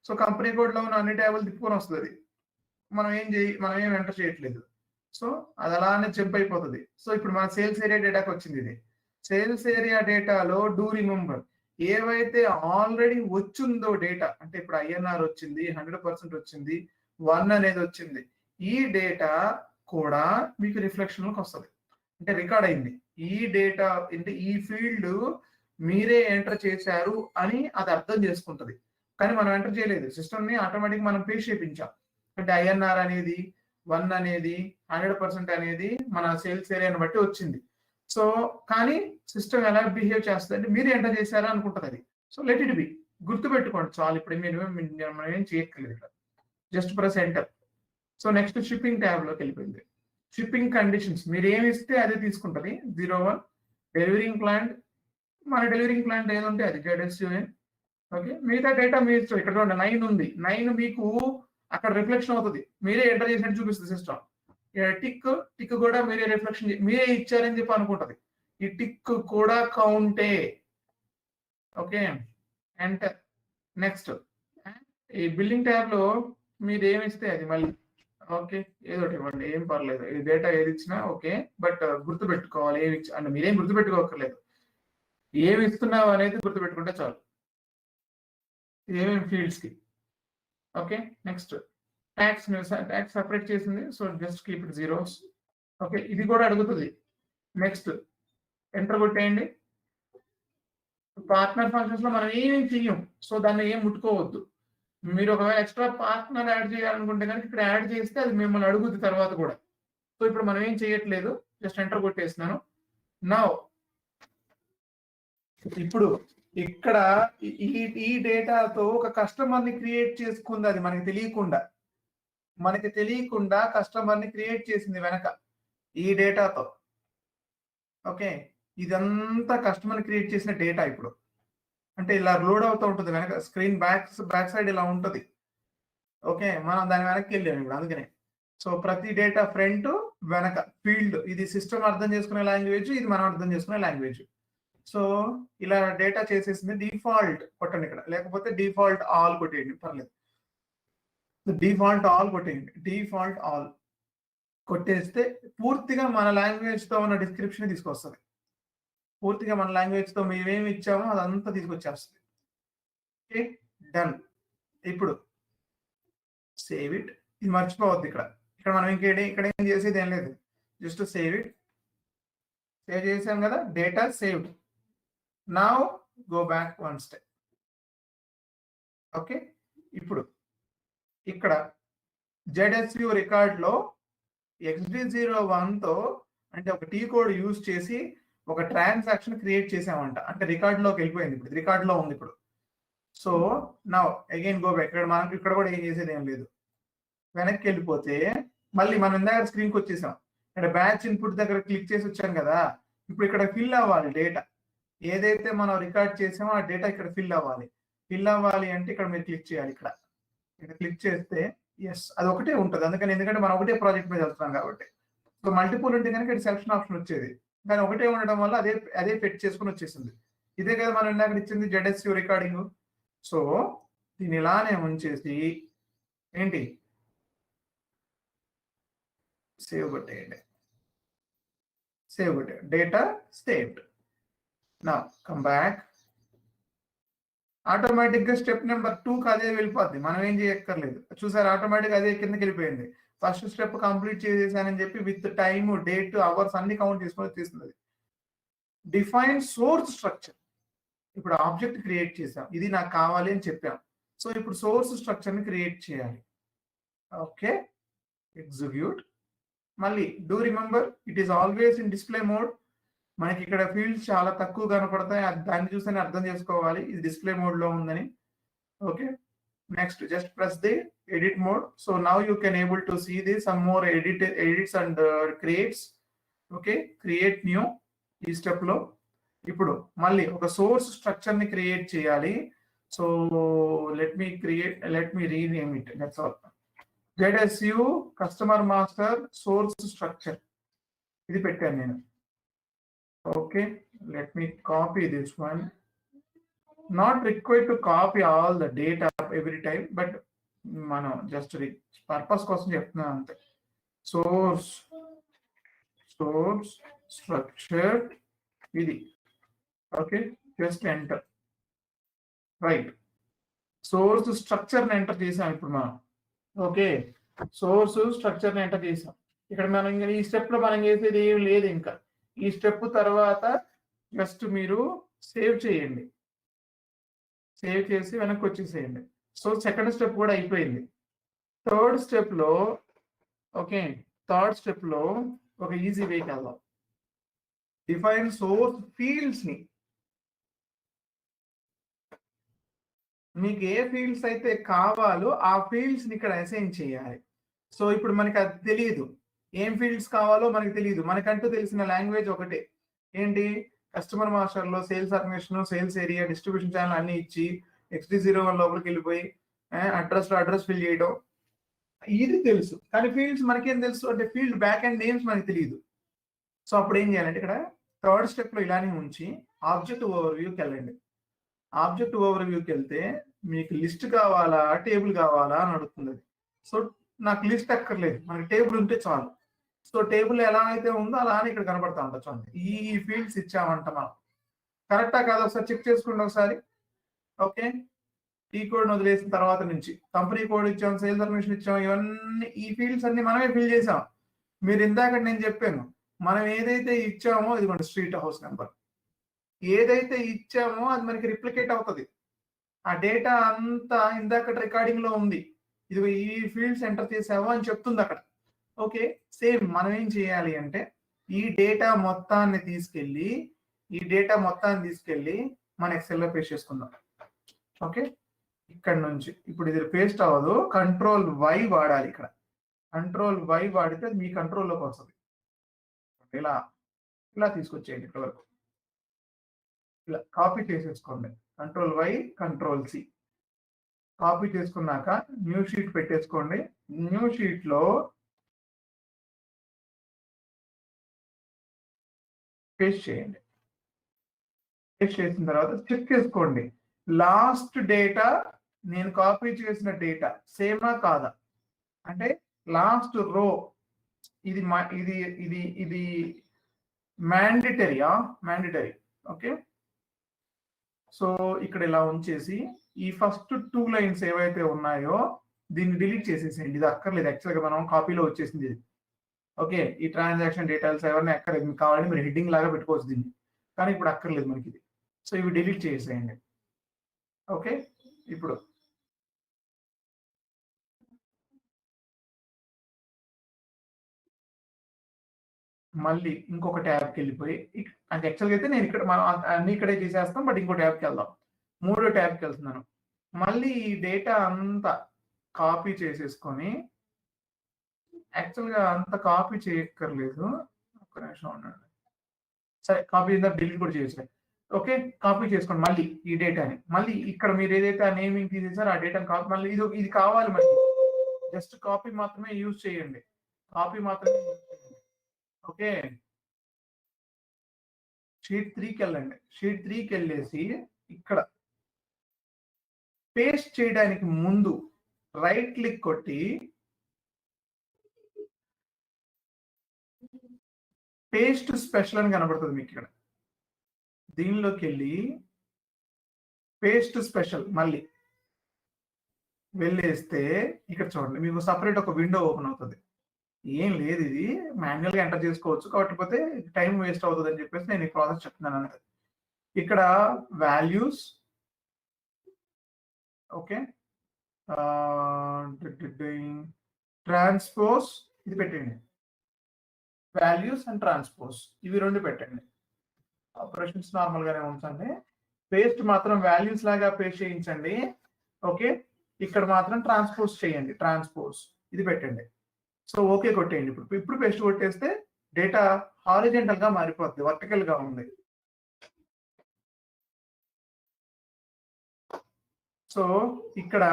So company code లో ఉన్న అన్ని ట్యాబులు తిప్పుకొని వస్తుంది. మనం ఏం ఎంటర్ చేయట్లేదు. సో అది అలానే జంప్ అయిపోతుంది. సో ఇప్పుడు మన సేల్స్ ఏరియా డేటాకి వచ్చింది. ఇది సేల్స్ ఏరియా డేటాలో డూ రిమెంబర్ ఏవైతే ఆల్రెడీ వచ్చిందో డేటా, అంటే ఇప్పుడు INR వచ్చింది, 100% వచ్చింది, 1 అనేది వచ్చింది, ఈ డేటా కూడా మీకు రిఫ్లెక్షన్ లోకి వస్తుంది. అంటే రికార్డ్ అయింది. ఈ డేటా అంటే ఈ ఫీల్డ్ మీరే ఎంటర్ చేశారు అని అది అర్థం చేసుకుంటది. కానీ మనం ఎంటర్ చేయలేదు. సిస్టమ్ ని ఆటోమేటిక్ మనం పేస్ట్ చేయించాం. అంటే INR అనేది 1 అనేది 100% అనేది మన సేల్స్ ఏరియాని బట్టి వచ్చింది. సో కానీ సిస్టమ్ ఎలా బిహేవ్ చేస్తుంది అంటే మీరు ఎంటర్ చేశారా అనుకుంటుంది అది. సో లెట్ ఇట్ బి, గుర్తుపెట్టుకోండి చాలు. ఇప్పుడు మనం ఏం చేయట్లేదు ఇక్కడ, just press enter. So next shipping tab లోకి వెళ్ళిపోయింది. షిప్పింగ్ కండిషన్స్ మీరు ఏమి ఇస్తే అదే తీసుకుంటుంది. 01 డెలివరింగ్ ప్లాంట్, మన డెలివరింగ్ ప్లాంట్ ఏది ఉంటే అది ZSUN. ఓకే, మిగతా డేటా మీ ఇష్టం. ఇక్కడ 9 ఉంది, 9 మీకు అక్కడ రిఫ్లెక్షన్ అవుతుంది, మీరే ఎంటర్ చేసినట్టు చూపిస్తుంది సిస్టమ్. టిక్ కూడా మీరే రిఫ్లెక్షన్ మీరే ఇచ్చారని చెప్పి అనుకుంటది. ఈ టిక్ కూడా కౌంటే. Okay, enter. నెక్స్ట్ ఈ బిల్లింగ్ ట్యాబ్ లో మీరు ఏమి ఇస్తే అది మళ్ళీ ఓకే ఏదో ఇవ్వండి, ఏం పర్లేదు. ఈ డేటా ఏది ఇచ్చినా ఓకే, బట్ గుర్తు పెట్టుకోవాలి ఏమి అంటే మీరేం గుర్తు పెట్టుకోకర్లేదు, ఏమి ఇస్తున్నావు అనేది గుర్తు పెట్టుకుంటే చాలు, ఏమేమి ఫీల్డ్స్ కి. ఓకే, నెక్స్ట్ ట్యాక్స్ సపరేట్ చేసింది. So just keep it zeros. Okay, ఇది కూడా అడుగుతుంది. నెక్స్ట్ ఎంటర్ కొట్టేయండి. పార్ట్నర్ ఫంక్షన్స్ లో మనం ఏమేమి చెయ్యం, సో దాన్ని ఏం ముట్టుకోవద్దు. మీరు ఒకవేళ ఎక్స్ట్రా పార్ట్నర్ యాడ్ చేయాలనుకుంటే కనుక ఇక్కడ యాడ్ చేస్తే అది మిమ్మల్ని అడుగుద్ది తర్వాత కూడా. సో ఇప్పుడు మనం ఏం చేయట్లేదు, జస్ట్ ఎంటర్ కొట్టేస్తున్నాను. నౌ ఇప్పుడు ఇక్కడ ఈ డేటాతో ఒక కస్టమర్ ని క్రియేట్ చేసుకుంది. అది మనకి తెలియకుండా కస్టమర్ ని క్రియేట్ చేసింది వెనక ఈ డేటాతో. ఓకే, ఇదంతా కస్టమర్ ని క్రియేట్ చేసిన డేటా. ఇప్పుడు అంటే ఇలా లోడ్ అవుతూ ఉంటుంది వెనక, స్క్రీన్ బ్యాక్ సైడ్ ఇలా ఉంటుంది. ఓకే, మనం దాని వెనక్కి వెళ్ళాము ఇప్పుడు అందుకనే. సో ప్రతి డేటా ఫ్రంట్ వెనక ఫీల్డ్, ఇది సిస్టమ్ అర్థం చేసుకునే లాంగ్వేజ్, ఇది మనం అర్థం చేసుకునే లాంగ్వేజ్. సో ఇలా డేటా చేసేసింది. డిఫాల్ట్ కొట్టండి ఇక్కడ, లేకపోతే డిఫాల్ట్ ఆల్ కొట్టేయండి, పర్లేదు. డిఫాల్ట్ ఆల్ కొట్టేయండి. డిఫాల్ట్ ఆల్ కొట్టేస్తే పూర్తిగా మన లాంగ్వేజ్ తో ఉన్న డిస్క్రిప్షన్ తీసుకొస్తుంది. పూర్తిగా మన లాంగ్వేజ్ తో మేమేమి ఇచ్చామో అదంతా తీసుకొచ్చేస్తుంది. Okay, done. ఇప్పుడు సేవ్ ఇట్. ఇది మర్చిపోవద్దు. ఇక్కడ మనం ఇక్కడ ఏం చేసేది ఏం లేదు, జస్ట్ సేవ్ ఇట్. సేవ్ చేసాం కదా, data saved. Now go back 1 step. Okay, ఇప్పుడు ఇక్కడ ZSU రికార్డ్ లో XD01 తో అంటే ఒక టీ కోడ్ యూజ్ చేసి ఒక ట్రాన్సాక్షన్ క్రియేట్ చేసామంట. అంటే రికార్డ్ లోకి వెళ్ళిపోయింది, ఇప్పుడు రికార్డ్ లో ఉంది ఇప్పుడు. So now again go back. ఇక్కడ కూడా ఏం చేసేది ఏం లేదు. వెనక్కి వెళ్ళిపోతే మళ్ళీ మనం ఇందాక స్క్రీన్కి వచ్చేసాం. ఇక్కడ బ్యాచ్ ఇన్పుట్ దగ్గర క్లిక్ చేసి వచ్చాం కదా, ఇప్పుడు ఇక్కడ ఫిల్ అవ్వాలి డేటా. ఏదైతే మనం రికార్డ్ చేసామో ఆ డేటా ఇక్కడ ఫిల్ అవ్వాలి. ఫిల్ అవ్వాలి అంటే ఇక్కడ మీరు క్లిక్ చేయాలి. ఇక్కడ క్లిక్ చేస్తే ఎస్, అది ఒకటే ఉంటుంది. ఎందుకంటే మనం ఒకటే ప్రాజెక్ట్ మీద వెళ్తున్నాం కాబట్టి. సో మల్టిపుల్ ఉంటే కనుక ఇక్కడ సెలక్షన్ ఆప్షన్ వచ్చేది, కానీ ఒకటే ఉండడం వల్ల అదే ఫిట్ చేసుకుని వచ్చేసింది. ఇదే కదా మనం ఇందాక ఇచ్చింది ZSU రికార్డింగ్. సో దీన్ని ఇలానే ఉంచేసి ఏంటి సేవ్ కొట్టేయండి. సేవ్ కొట్టేయండి, డేటా సేవ్డ్. నా కమ్ బ్యాక్. ఆటోమేటిక్ గా స్టెప్ నెంబర్ 2కి అదే వెళ్ళిపోద్ది, మనం ఏం చేయక్కర్లేదు. చూసారు, ఆటోమేటిక్ అదే కిందకి వెళ్ళిపోయింది. ఫస్ట్ స్టెప్ కంప్లీట్ చేసేసానని చెప్పి విత్ టైమ్, డేట్, అవర్స్ అన్ని కౌంట్ చేసుకొని తీస్తుంది. Define source structure. ఇప్పుడు ఆబ్జెక్ట్ క్రియేట్ చేసాం, ఇది నాకు కావాలి అని చెప్పాం. సో ఇప్పుడు సోర్స్ స్ట్రక్చర్ ని క్రియేట్ చేయాలి. Okay, execute. మళ్ళీ do remember it is always in display mode. మనకి ఇక్కడ ఫీల్డ్స్ చాలా తక్కువ కనపడతాయి, దాన్ని చూస్తేనే అర్థం చేసుకోవాలి ఇది డిస్ప్లే మోడ్ లో ఉందని. Okay, next just press the edit mode. So now you can able to see the some more edits and creates. Okay, create new. ఈ స్టెప్ లో ఇప్పుడు మళ్ళీ ఒక సోర్స్ స్ట్రక్చర్ ని క్రియేట్ చేయాలి. So let me rename it. That's all. ZSU customer master source structure. ఇది పెట్టాను నేను. Okay, let me copy this one. Not required to copy all the data every time, but మనం just purpose కోసం చెప్తున్నాను అంతే. Source structure ఇది. Okay, just enter. Right, source structure ని enter చేసాం ఇప్పుడు మనం. ఓకే, సోర్స్ స్ట్రక్చర్ ని ఎంటర్ చేసాం. ఇక్కడ మనం ఈ స్టెప్ లో మనం చేసేది ఏం లేదు. ఇంకా ఈ స్టెప్ తర్వాత జస్ట్ మీరు సేవ్ చేయండి. సేవ్ చేసి వెనక్కి వచ్చేసేయండి. సో సెకండ్ స్టెప్ కూడా అయిపోయింది. థర్డ్ స్టెప్ లో ఒక ఈజీ వేకి వెళ్దాం. డిఫైన్ సోర్స్ ఫీల్డ్స్ ని. మీకు ఏ ఫీల్డ్స్ అయితే కావాలో ఆ ఫీల్డ్స్ ని ఇక్కడ అసైన్ చేయాలి. సో ఇప్పుడు మనకి అది తెలియదు, ఏం ఫీల్డ్స్ కావాలో మనకి తెలియదు. మనకంటూ తెలిసిన లాంగ్వేజ్ ఒకటే, ఏంటి, కస్టమర్ మాస్టర్ లో sales organisation, sales area, distribution channel అన్ని ఇచ్చి XD01 లోపలికి వెళ్ళిపోయి అడ్రస్ ఫిల్ చేయడం, ఇది తెలుసు. కానీ ఫీల్డ్స్ మనకేం తెలుసు అంటే ఫీల్డ్ బ్యాక్ అండ్ నేమ్స్ మనకి తెలియదు. సో అప్పుడు ఏం చేయాలంటే ఇక్కడ థర్డ్ స్టెప్ లో ఇలానే ఉంచి ఆబ్జెక్ట్ ఓవర్వ్యూకి వెళ్ళండి. ఆబ్జెక్ట్ ఓవర్వ్యూకి వెళ్తే మీకు లిస్ట్ కావాలా టేబుల్ కావాలా అని అడుగుతుంది. సో నాకు లిస్ట్ అక్కర్లేదు, మనకి టేబుల్ ఉంటే చాలు. సో టేబుల్ ఎలా అయితే ఉందో అలా అని ఇక్కడ కనబడతా ఉంటుంది. చూడండి, ఈ ఫీల్డ్స్ ఇచ్చామంట మనం. కరెక్టా కాదా ఒకసారి చెక్ చేసుకోండి ఒకసారి. ఓకే, ఈ కోడ్ వదిలేసిన తర్వాత నుంచి కంపెనీ కోడ్ ఇచ్చాం, సేల్స్ ఆర్గనైజేషన్ ఇచ్చాం, ఇవన్నీ ఈ ఫీల్డ్స్ అన్ని మనమే ఫిల్ చేసాం. మీరు ఇందాక నేను చెప్పాను, మనం ఏదైతే ఇచ్చామో ఇది మన స్ట్రీట్ హౌస్ నెంబర్, ఏదైతే ఇచ్చామో అది మనకి రిప్లికేట్ అవుతుంది. ఆ డేటా అంతా ఇందాక రికార్డింగ్ లో ఉంది. ఇది ఈ ఫీల్డ్స్ ఎంటర్ చేసాము అని చెప్తుంది అక్కడ. ఓకే, సేమ్ మనం ఏం చేయాలి అంటే ఈ డేటా మొత్తాన్ని తీసుకెళ్ళి మన ఎక్సెల్ లో పేస్ట్ చేసుకుందాం. ఓకే, ఇక్కడ నుంచి ఇప్పుడు ఇది పేస్ట్ అవ్వదు, కంట్రోల్ వై వాడాలి. ఇక్కడ కంట్రోల్ వై వాడితే మీ కంట్రోల్లోకి వస్తుంది. ఇలా తీసుకొచ్చేయండి ఇక్కడ వరకు. ఇలా కాపీ చేసేసుకోండి. Control Y control C copy చేసుకున్నాక న్యూ షీట్ పెట్టేసుకోండి. న్యూ షీట్ లో పేస్ట్ చేయండి. పేస్ట్ చేసిన తర్వాత చెక్ చేసుకోండి, లాస్ట్ డేటా నేను కాపీ చేసిన డేటా సేమా కాదా అంటే లాస్ట్ రో ఇది మ్యాండేటరీ. ఓకే, సో ఇక్కడ ఇలా ఉంచేసి ఈ ఫస్ట్ 2 లైన్స్ ఏవైతే ఉన్నాయో దీన్ని డిలీట్ చేసేసేయండి. ఇది అక్కర్లేదు, యాక్చువల్గా మనం కాపీలో వచ్చేసింది ఇది. ఓకే, ఈ ట్రాన్సాక్షన్ డీటెయిల్స్ ఎవరిని అక్కర్లేదు, మీకు కావాలంటే మీరు హెడ్డింగ్ లాగా పెట్టుకోవచ్చు దీన్ని, కానీ ఇప్పుడు అక్కర్లేదు మనకి ఇది. సో ఇవి డిలీట్ చేసేయండి. ఓకే, ఇప్పుడు మళ్ళీ ఇంకొక ట్యాబ్కి వెళ్ళిపోయి, అంటే యాక్చువల్గా అయితే నేను ఇక్కడ మనం అన్ని ఇక్కడే చేసేస్తాం, బట్ ఇంకో ట్యాబ్కి వెళ్దాం. 3వ ట్యాబ్కి వెళ్తున్నాను. మళ్ళీ ఈ డేటా అంతా కాపీ చేసేసుకొని, యాక్చువల్గా అంత కాపీ చేయక్కర్లేదు, ఒక్క నిమిషం ఉండండి. సరే, కాపీ డిలీట్ కూడా చేయొచ్చు. ఓకే, కాపీ చేసుకోండి మళ్ళీ ఈ డేటాని. మళ్ళీ ఇక్కడ మీరు ఏదైతే ఆ నేమింగ్ తీసేసారో ఆ డేటాని కాపీ, మళ్ళీ ఇది కావాలి మనకి, జస్ట్ కాపీ మాత్రమే యూజ్ చేయండి. ఓకే, షీట్ 3కి వెళ్ళండి. షీట్ 3కి వెళ్ళేసి ఇక్కడ పేస్ట్ చేయడానికి ముందు రైట్ క్లిక్ కొట్టి పేస్ట్ స్పెషల్ అని కనబడుతుంది మీకు ఇక్కడ. దీనిలోకి వెళ్ళి పేస్ట్ స్పెషల్ మళ్ళీ వెళ్ళేస్తే ఇక్కడ చూడండి, మీకు సపరేట్ ఒక విండో ఓపెన్ అవుతుంది. ఏం లేదు, ఇది మాన్యువల్ గా ఎంటర్ చేసుకోవచ్చు, కాకపోతే టైం వేస్ట్ అవుతుంది అని చెప్పేసి నేను ఈ ప్రాసెస్ చెప్తున్నాను అంతే. ఇక్కడ వాల్యూస్, ఓకే, ట్రాన్స్పోజ్ ఇది పెట్టండి, వాల్యూస్ అండ్ ట్రాన్స్పోజ్ ఇవి 2 పెట్టండి. ఆపరేషన్స్ నార్మల్ గానే ఉంచండి. పేస్ట్ మాత్రం వాల్యూస్ లాగా పేస్ట్ చేయించండి. ఓకే, ఇక్కడ మాత్రం ట్రాన్స్పోజ్ చేయండి, ట్రాన్స్పోజ్ ఇది పెట్టండి. సో ఓకే కొట్టేయండి. ఇప్పుడు పేస్ట్ కొట్టేస్తే డేటా హారిజెంటల్ గా మారిపోద్ది, వర్టికల్ గా ఉంది. సో ఇక్కడ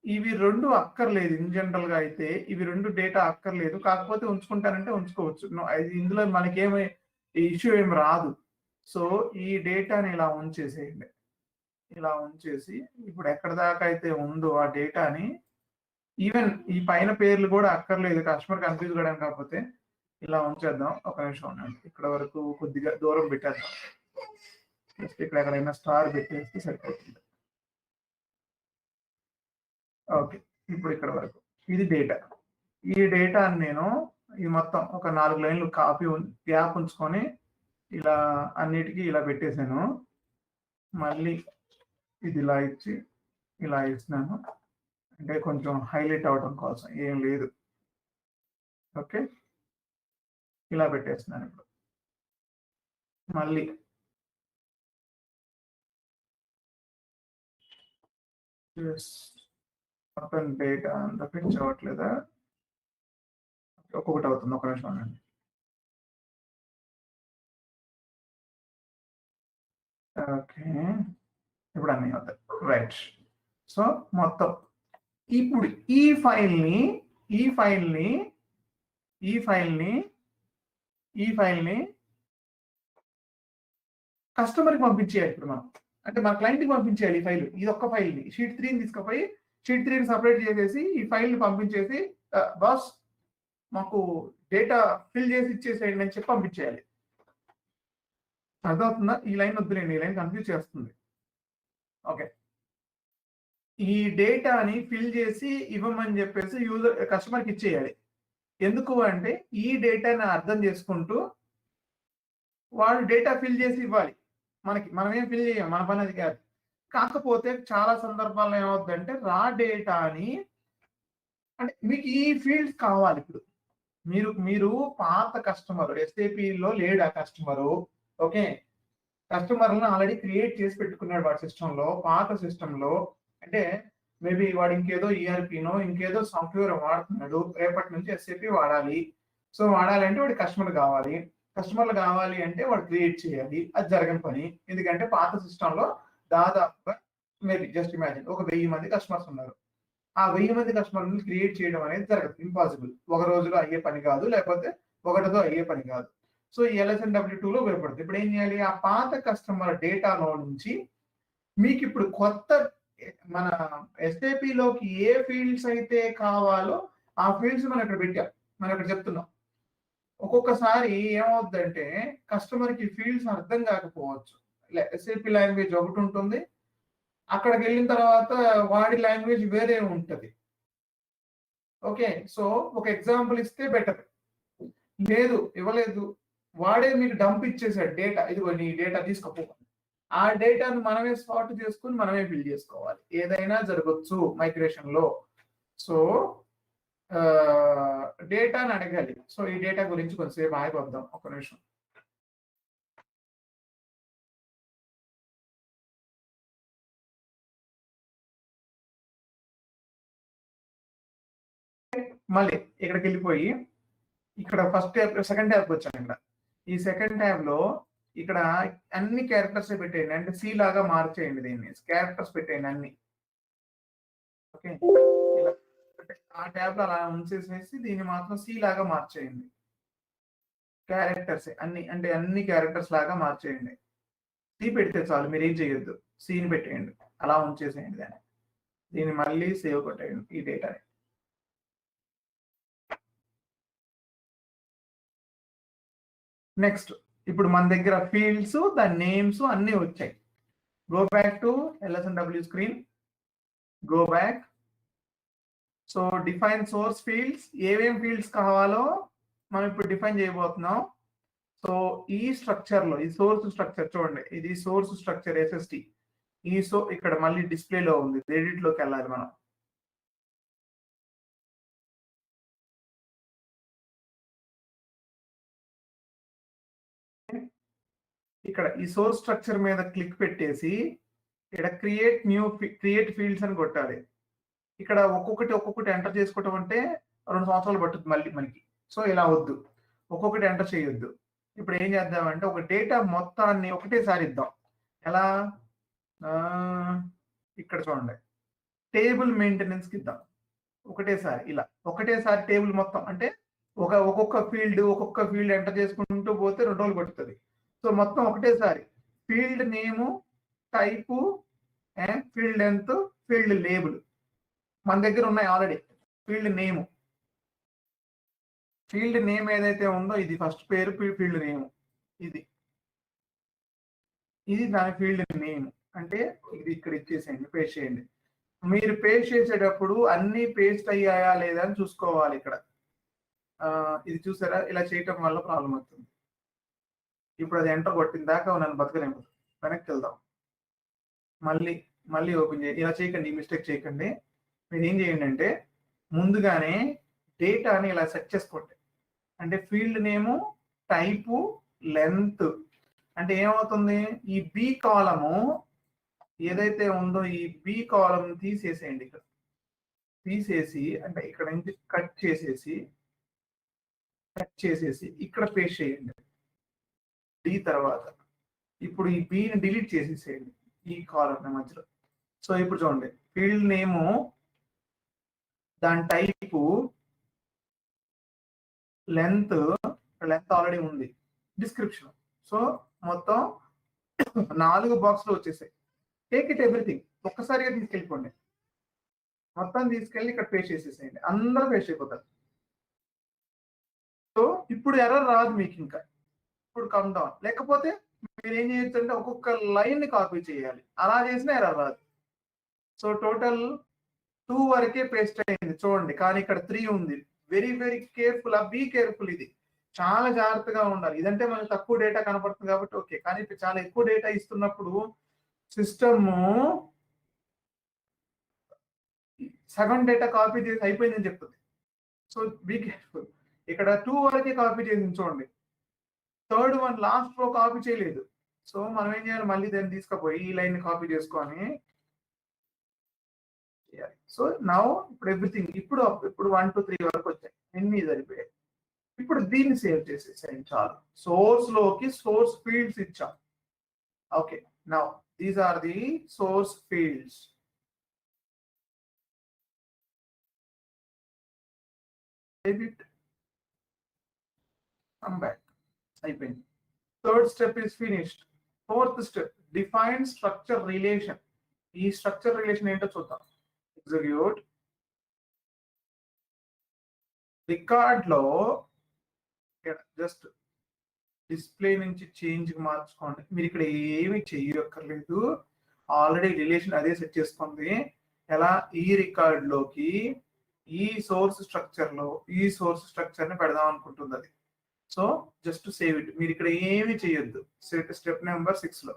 ఇవి రెండు అక్కర్లేదు. ఇన్ జనరల్ గా అయితే ఇవి రెండు డేటా అక్కర్లేదు. కాకపోతే ఉంచుకుంటారంటే ఉంచుకోవచ్చు. ఇందులో మనకేమి ఇష్యూ ఏమి రాదు. సో ఈ డేటాని ఇలా ఉంచేసేయండి. ఇలా ఉంచేసి ఇప్పుడు ఎక్కడ దాకా అయితే ఉందో ఆ డేటాని, ఈవెన్ ఈ పైన పేర్లు కూడా అక్కర్లేదు, కస్టమర్ కన్ఫ్యూజ్ కావడానికి. కాకపోతే ఇలా ఉంచేద్దాం. ఒక నిమిషం ఉండండి. ఇక్కడ వరకు కొద్దిగా దూరం పెట్టేద్దాం. జస్ట్ ఇక్కడ ఎక్కడైనా స్టార్ పెట్టేస్తే సరిపోతుంది. ఓకే, ఇప్పుడు ఇక్కడ వరకు ఇది డేటా. ఈ డేటాని నేను ఇది మొత్తం ఒక 4 లైన్లు కాపీ గ్యాప్ ఉంచుకొని ఇలా అన్నిటికీ ఇలా పెట్టేశాను. మళ్ళీ ఇది ఇలా ఇచ్చి ఇలా ఇస్తున్నాను, అంటే కొంచెం హైలైట్ అవడం కోసం, ఏం లేదు. ఓకే, ఇలా పెట్టేస్తున్నాను. ఇప్పుడు మళ్ళీ ఓపెన్ డేటా అంతా ఫిక్స్ అవ్వట్లేదా? ఒక్కొక్కటి అవుతుంది. ఒక నిమిషం అండి. ఓకే, ఇప్పుడు అన్నీ అవుతాయి. రైట్. సో మొత్తం ఇప్పుడు ఈ ఫైల్ని కస్టమర్కి పంపించేయాలి. ఇప్పుడు మనం అంటే మన క్లయింట్కి పంపించేయాలి. ఈ ఫైల్, ఇది ఒక్క ఫైల్ని షీట్ 3ని తీసుకుపోయి షీట్ 3ని సపరేట్ చేసేసి ఈ ఫైల్ని పంపించేసి బాస్ మాకు డేటా ఫిల్ చేసి ఇచ్చేసేయండి అని చెప్పి పంపించేయాలి. అర్థమవుతుందా? ఈ లైన్ వద్దులేండి, ఈ లైన్ కన్ఫ్యూజ్ చేస్తుంది. ఓకే, ఈ డేటాని ఫిల్ చేసి ఇవ్వమని చెప్పేసి కస్టమర్కి ఇచ్చేయాలి. ఎందుకు అంటే ఈ డేటాని అర్థం చేసుకుంటూ వాడు డేటా ఫిల్ చేసి ఇవ్వాలి మనకి. మనం ఏం ఫిల్ చేయం, మన పని అది కాదు. కాకపోతే చాలా సందర్భాల్లో ఏమవుతుందంటే రా డేటాని, అంటే మీకు ఈ ఫీల్డ్స్ కావాలి. ఇప్పుడు మీరు పాత కస్టమర్, ఎస్ఏపిలో లేడు ఆ కస్టమరు. ఓకే, కస్టమర్లను ఆల్రెడీ క్రియేట్ చేసి పెట్టుకున్నాడు వాడి సిస్టంలో, పాత సిస్టంలో. అంటే మేబీ వాడు ఇంకేదో ఈఆర్పీనో ఇంకేదో సాఫ్ట్వేర్ వాడుతున్నాడు, రేపటి నుంచి ఎస్ఏపి వాడాలి. సో వాడాలంటే వాడి కస్టమర్లు కావాలి అంటే వాడు క్రియేట్ చేయాలి. అది జరగని పని, ఎందుకంటే పాత సిస్టంలో దాదాపుగా మేబీ జస్ట్ ఇమాజిన్ ఒక 1000 మంది కస్టమర్స్ ఉన్నారు. ఆ 1000 మంది కస్టమర్ని క్రియేట్ చేయడం అనేది జరగదు, ఇంపాసిబుల్. ఒక రోజులో అయ్యే పని కాదు, లేకపోతే ఒకటితో అయ్యే పని కాదు. సో ఈ LSNW2లో ఉపయోగపడుతుంది. ఇప్పుడు ఏం చేయాలి, ఆ పాత కస్టమర్ డేటాలో నుంచి మీకు ఇప్పుడు కొత్త మన ఎస్ఏపిలోకి ఏ ఫీల్డ్స్ అయితే కావాలో ఆ ఫీల్డ్స్ మనం ఇక్కడ పెట్టాం, మనం ఇక్కడ చెప్తున్నాం. ఒక్కొక్కసారి ఏమవుతుందంటే కస్టమర్కి ఫీల్డ్స్ అర్థం కాకపోవచ్చు. ఎస్ఏపి లాంగ్వేజ్ ఒకటి ఉంటుంది, అక్కడికి వెళ్ళిన తర్వాత వాడి లాంగ్వేజ్ వేరే ఉంటుంది. ఓకే, సో ఒక ఎగ్జాంపుల్ ఇస్తే బెటర్. లేదు, ఇవ్వలేదు, వాడే మీకు డంప్ ఇచ్చేసాడు డేటా, ఇదిగో నీ డేటా తీసుకోపో. ఆ డేటాను మనమే స్పాట్ చేసుకుని మనమే ఫిల్ చేసుకోవాలి. ఏదైనా జరగచ్చు మైగ్రేషన్ లో. సో డేటాని అడగాలి. సో ఈ డేటా గురించి కొంచెంసేపు ఆగిపోద్దాం, ఒక నిమిషం. మళ్ళీ ఇక్కడికి వెళ్ళిపోయి ఇక్కడ ఫస్ట్ ట్యాబ్, సెకండ్ ట్యాబ్కి వచ్చాను. ఇక్కడ ఈ సెకండ్ ట్యాబ్ లో ఇక్కడ అన్ని క్యారెక్టర్స్ పెట్టేయండి, అంటే సి లాగా మార్చేయండి. దీన్ని క్యారెక్టర్స్ పెట్టేయండి అన్ని. ఓకే, ఆ ట్యాబ్ లో అలా ఉంచేసేసి దీన్ని మాత్రం సి లాగా మార్చేయండి. క్యారెక్టర్స్ అన్ని, అంటే అన్ని క్యారెక్టర్స్ లాగా మార్చేయండి. సి పెడితే చాలు, మీరు ఏం చేయొద్దు, సిని పెట్టేయండి, అలా ఉంచేసేయండి దాన్ని. దీన్ని మళ్ళీ సేవ్ కొట్టేయండి ఈ డేటాని. నెక్స్ట్, ఇప్పుడు మన దగ్గర ఫీల్డ్స్, దాని నేమ్స్ అన్ని వచ్చాయి. Go back to LSNW screen, go back. So define source fields, ఏమేం ఫీల్డ్స్ కావాలో మనం ఇప్పుడు డిఫైన్ చేయబోతున్నాం. సో ఈ స్ట్రక్చర్ లో, ఈ సోర్స్ స్ట్రక్చర్ చూడండి, ఇది సోర్స్ స్ట్రక్చర్ SST. ఇక్కడ మళ్ళీ డిస్ప్లేలో ఉంది, ఎడిట్ లోకి వెళ్ళాలి మనం. ఇక్కడ ఈ సోర్స్ స్ట్రక్చర్ మీద క్లిక్ పెట్టేసి ఇక్కడ క్రియేట్ ఫీల్డ్స్ అని కొట్టాలి. ఇక్కడ ఒక్కొక్కటి ఎంటర్ చేసుకోవటం అంటే 2 సంవత్సరాలు పట్టుద్ది మళ్ళీ మనకి. సో ఇలా వద్దు, ఒక్కొక్కటి ఎంటర్ చేయొద్దు. ఇప్పుడు ఏం చేద్దామంటే ఒక డేటా మొత్తాన్ని ఒకటేసారి ఇద్దాం. ఎలా, ఇక్కడ చూడండి, టేబుల్ మెయింటెనెన్స్ కి ఇద్దాం ఒకటేసారి. ఇలా ఒకటేసారి టేబుల్ మొత్తం అంటే ఒక్కొక్క ఫీల్డ్ ఎంటర్ చేసుకుంటూ పోతే 2 రోజులు పడుతుంది. సో మొత్తం ఒకటేసారి field name, type, field length, field label మన దగ్గర ఉన్నాయి ఆల్రెడీ. ఫీల్డ్ నేమ్ ఏదైతే ఉందో ఇది ఫస్ట్ పేరు, ఫీల్డ్ నేమ్ ఇది దాని ఫీల్డ్ నేమ్. అంటే ఇది ఇక్కడ ఇచ్చేసేయండి, పేస్ట్ చేయండి. మీరు పేస్ట్ చేసేటప్పుడు అన్ని పేస్ట్ అయ్యాయా లేదా అని చూసుకోవాలి. ఇక్కడ ఇది చూసారా, ఇలా చేయటం వల్ల ప్రాబ్లం అవుతుంది. ఇప్పుడు అది ఎంటర్ కొట్టిన దాకా నన్ను బతకలేము. వెనక్కి వెళ్దాం, మళ్ళీ ఓపెన్ చేయండి. ఇలా చేయకండి, ఈ మిస్టేక్ చేయకండి. మీరు ఏం చేయండి అంటే ముందుగానే డేటాని ఇలా సెట్ చేసుకోండి. అంటే ఫీల్డ్ నేము, టైపు, లెంత్. అంటే ఏమవుతుంది, ఈ బి కాలము ఏదైతే ఉందో ఈ బి కాలం తీసేసేయండి. ఇక్కడ తీసేసి అంటే ఇక్కడ నుంచి కట్ చేసేసి ఇక్కడ పేస్ట్ చేయండి డి తర్వాత. ఇప్పుడు ఈ బిని డిలీట్ చేసేసేయండి ఈ కాలం మధ్యలో. సో ఇప్పుడు చూడండి, ఫీల్డ్ నేము, దాని టైపు, లెంత్ ఆల్రెడీ ఉంది, డిస్క్రిప్షన్. సో మొత్తం 4 బాక్స్లు వచ్చేసాయి. టేక్ ఇట్ ఎవ్రీథింగ్, ఒక్కసారిగా తీసుకెళ్ళిపోండి. మొత్తం తీసుకెళ్ళి ఇక్కడ పేస్ట్ చేసేసేయండి, అందరూ పేస్ట్ అయిపోతారు. సో ఇప్పుడు ఎర్రర్ రాదు మీకు. ఇంకా ఇప్పుడు కమ్ డౌన్. లేకపోతే మీరు ఏం చేయొచ్చు అంటే ఒక్కొక్క లైన్ ని కాపీ చేయాలి, అలా చేసినా ఎర్రర్ రాదు. సో టోటల్ 2 వరకే పేస్ట్ అయింది చూడండి, కానీ ఇక్కడ 3 ఉంది. Very very careful, be careful. ఇది చాలా జాగ్రత్తగా ఉండాలి. ఇదంటే మనకు తక్కువ డేటా కనపడుతుంది కాబట్టి ఓకే, కానీ ఇప్పుడు చాలా ఎక్కువ డేటా ఇస్తున్నప్పుడు సిస్టమ్ సగం డేటా కాపీ చేసి అయిపోయిందని చెప్తుంది. So be careful. ఇక్కడ 2 వరకే కాపీ చేసింది చూడండి, 3rd one last row copy చేయలేదు. సో మనం ఏం చేయాలి, మళ్ళీ దాన్ని తీసుకుపోయి ఈ లైన్ ని కాపీ చేసుకొని చేయాలి. సో నౌ ఇప్పుడు ఎవ్రీథింగ్ ఇప్పుడు 1 to 3 వరకు వచ్చాయి, ఎన్ని సరిపోయాయి. ఇప్పుడు దీన్ని సేవ్ చేసేసాయి చాలు. సోర్స్ లోకి సోర్స్ ఫీల్డ్స్ ఇచ్చాం. Okay, now these are the source fields. Come back. అయిపోయింది. 3rd step is finished. 4th step, define structure relation. ఈ స్ట్రక్చర్ రిలేషన్ ఏంటో చూద్దాం. ఎగ్జిక్యూట్. రికార్డ్ లో జస్ట్ డిస్ప్లే నుంచి చేంజ్ మార్చుకోండి. మీరు ఇక్కడ ఏమి చెయ్యక్కర్లేదు, ఆల్రెడీ రిలేషన్ అదే సెట్ చేసుకుంది. ఎలా, ఈ రికార్డ్ లోకి ఈ సోర్స్ స్ట్రక్చర్ ని పెడదాం అనుకుంటుంది అది. So just save it. మీరు ఇక్కడ ఏమి చేయొద్దు. స్టెప్ నెంబర్ 6 లో,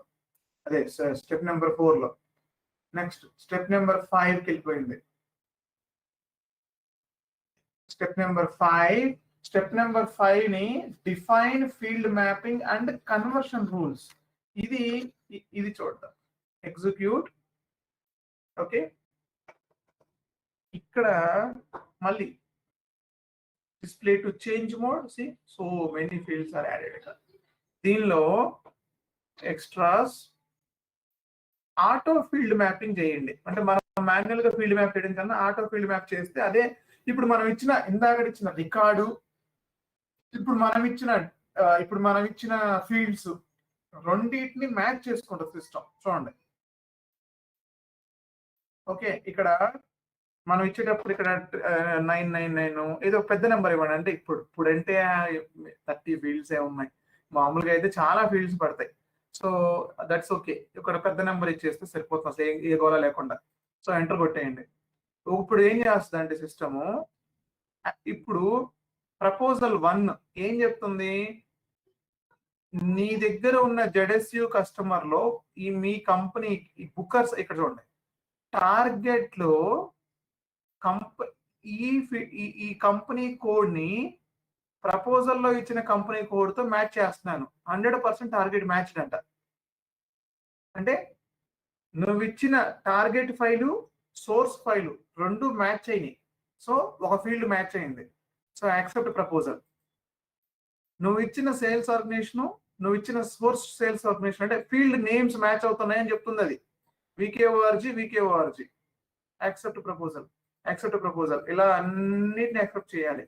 అదే స్టెప్ నెంబర్ 4 లో. నెక్స్ట్ స్టెప్ నెంబర్ 5కి వెళ్ళిపోయింది. స్టెప్ నెంబర్ 5 ని define field mapping and conversion rules. ఇది చూద్దాం. ఎగ్జిక్యూట్. ఓకే, ఇక్కడ మళ్ళీ display to change mode. See so many fields are added. దీనిలో ఎక్స్ట్రాస్ ఆటో ఫీల్డ్ మ్యాపింగ్ చేయండి. అంటే మనం మాన్యువల్ గా ఫీల్డ్ మ్యాప్ చేయడం కన్నా ఆటో ఫీల్డ్ మ్యాప్ చేస్తే అదే ఇప్పుడు మనం ఇచ్చిన రికార్డు, ఇప్పుడు మనం ఇచ్చిన ఫీల్డ్స్ రెండింటిని మ్యాచ్ చేసుకుంటుంది సిస్టమ్. చూడండి, ఓకే, ఇక్కడ మనం ఇచ్చేటప్పుడు ఇక్కడ 999 ఏదో పెద్ద నెంబర్ ఇవ్వండి. అంటే ఇప్పుడంటే 30 ఫీల్డ్స్ ఏ ఉన్నాయి, మామూలుగా అయితే చాలా ఫీల్డ్స్ పడతాయి. సో దట్స్ ఓకే, ఇక్కడ పెద్ద నెంబర్ ఇచ్చేస్తే సరిపోతుంది, అసలు ఏ గోళ లేకుండా. సో ఎంటర్ కొట్టేయండి. ఇప్పుడు ఏం చేస్తుంది అంటే సిస్టము, ఇప్పుడు ప్రపోజల్ 1 ఏం చెప్తుంది, నీ దగ్గర ఉన్న ZSU కస్టమర్ లో మీ కంపెనీ బుక్కర్స్ ఇక్కడ చూడండి, టార్గెట్ లో ఈ కంపెనీ కోడ్ ని ప్రపోజల్ లో ఇచ్చిన కంపెనీ కోడ్ తో మ్యాచ్ చేస్తున్నాను. 100% టార్గెట్ మ్యాచ్ అంట. అంటే నువ్వు ఇచ్చిన టార్గెట్ ఫైలు, సోర్స్ ఫైలు రెండు మ్యాచ్ అయినాయి. సో ఒక ఫీల్డ్ మ్యాచ్ అయింది. So accept proposal. నువ్వు ఇచ్చిన సేల్స్ ఆర్గనైజేషన్, నువ్వు ఇచ్చిన సోర్స్ సేల్స్ ఆర్గనైజేషన్ అంటే ఫీల్డ్ నేమ్స్ మ్యాచ్ అవుతున్నాయని చెప్తుంది అది. VKORG, యాక్సెప్ట్ ప్రపోజల్, ఇలా అన్నిటిని యాక్సెప్ట్ చేయాలి.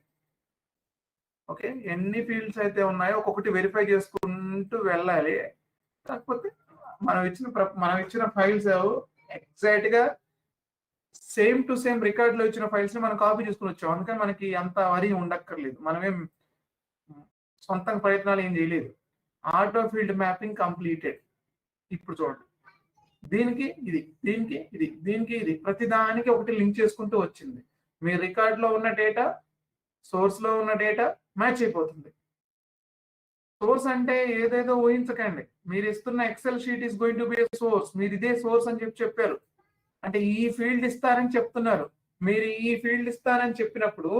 ఓకే, ఎన్ని ఫీల్డ్స్ అయితే ఉన్నాయో ఒక్కొక్కటి వెరిఫై చేసుకుంటూ వెళ్ళాలి. కాకపోతే మనం ఇచ్చిన ఫైల్స్ ఎగ్జాక్ట్ గా సేమ్ టు సేమ్ రికార్డ్ లో ఇచ్చిన ఫైల్స్ ని మనం కాపీ చేసుకుని వచ్చాం. అందుకని మనకి అంత వరి ఉండక్కర్లేదు, మనమేం సొంతంగా ప్రయత్నాలు ఏం చేయలేదు. Auto field mapping completed. ఇప్పుడు చూడండి, దీనికి ఇది ప్రతి దానికి ఒకటి లింక్ చేసుకుంటూ వచ్చింది. మీ రికార్డ్ లో ఉన్న డేటా, సోర్స్ లో ఉన్న డేటా మ్యాచ్ అయిపోతుంది. సోర్స్ అంటే ఏదేదో ఊహించకండి. మీరు ఇస్తున్న Excel sheet is going to be source. మీరు ఇదే సోర్స్ అని చెప్పారు అంటే ఈ ఫీల్డ్ ఇస్తారని చెప్తున్నారు. మీరు ఈ ఫీల్డ్ ఇస్తారని చెప్పినప్పుడు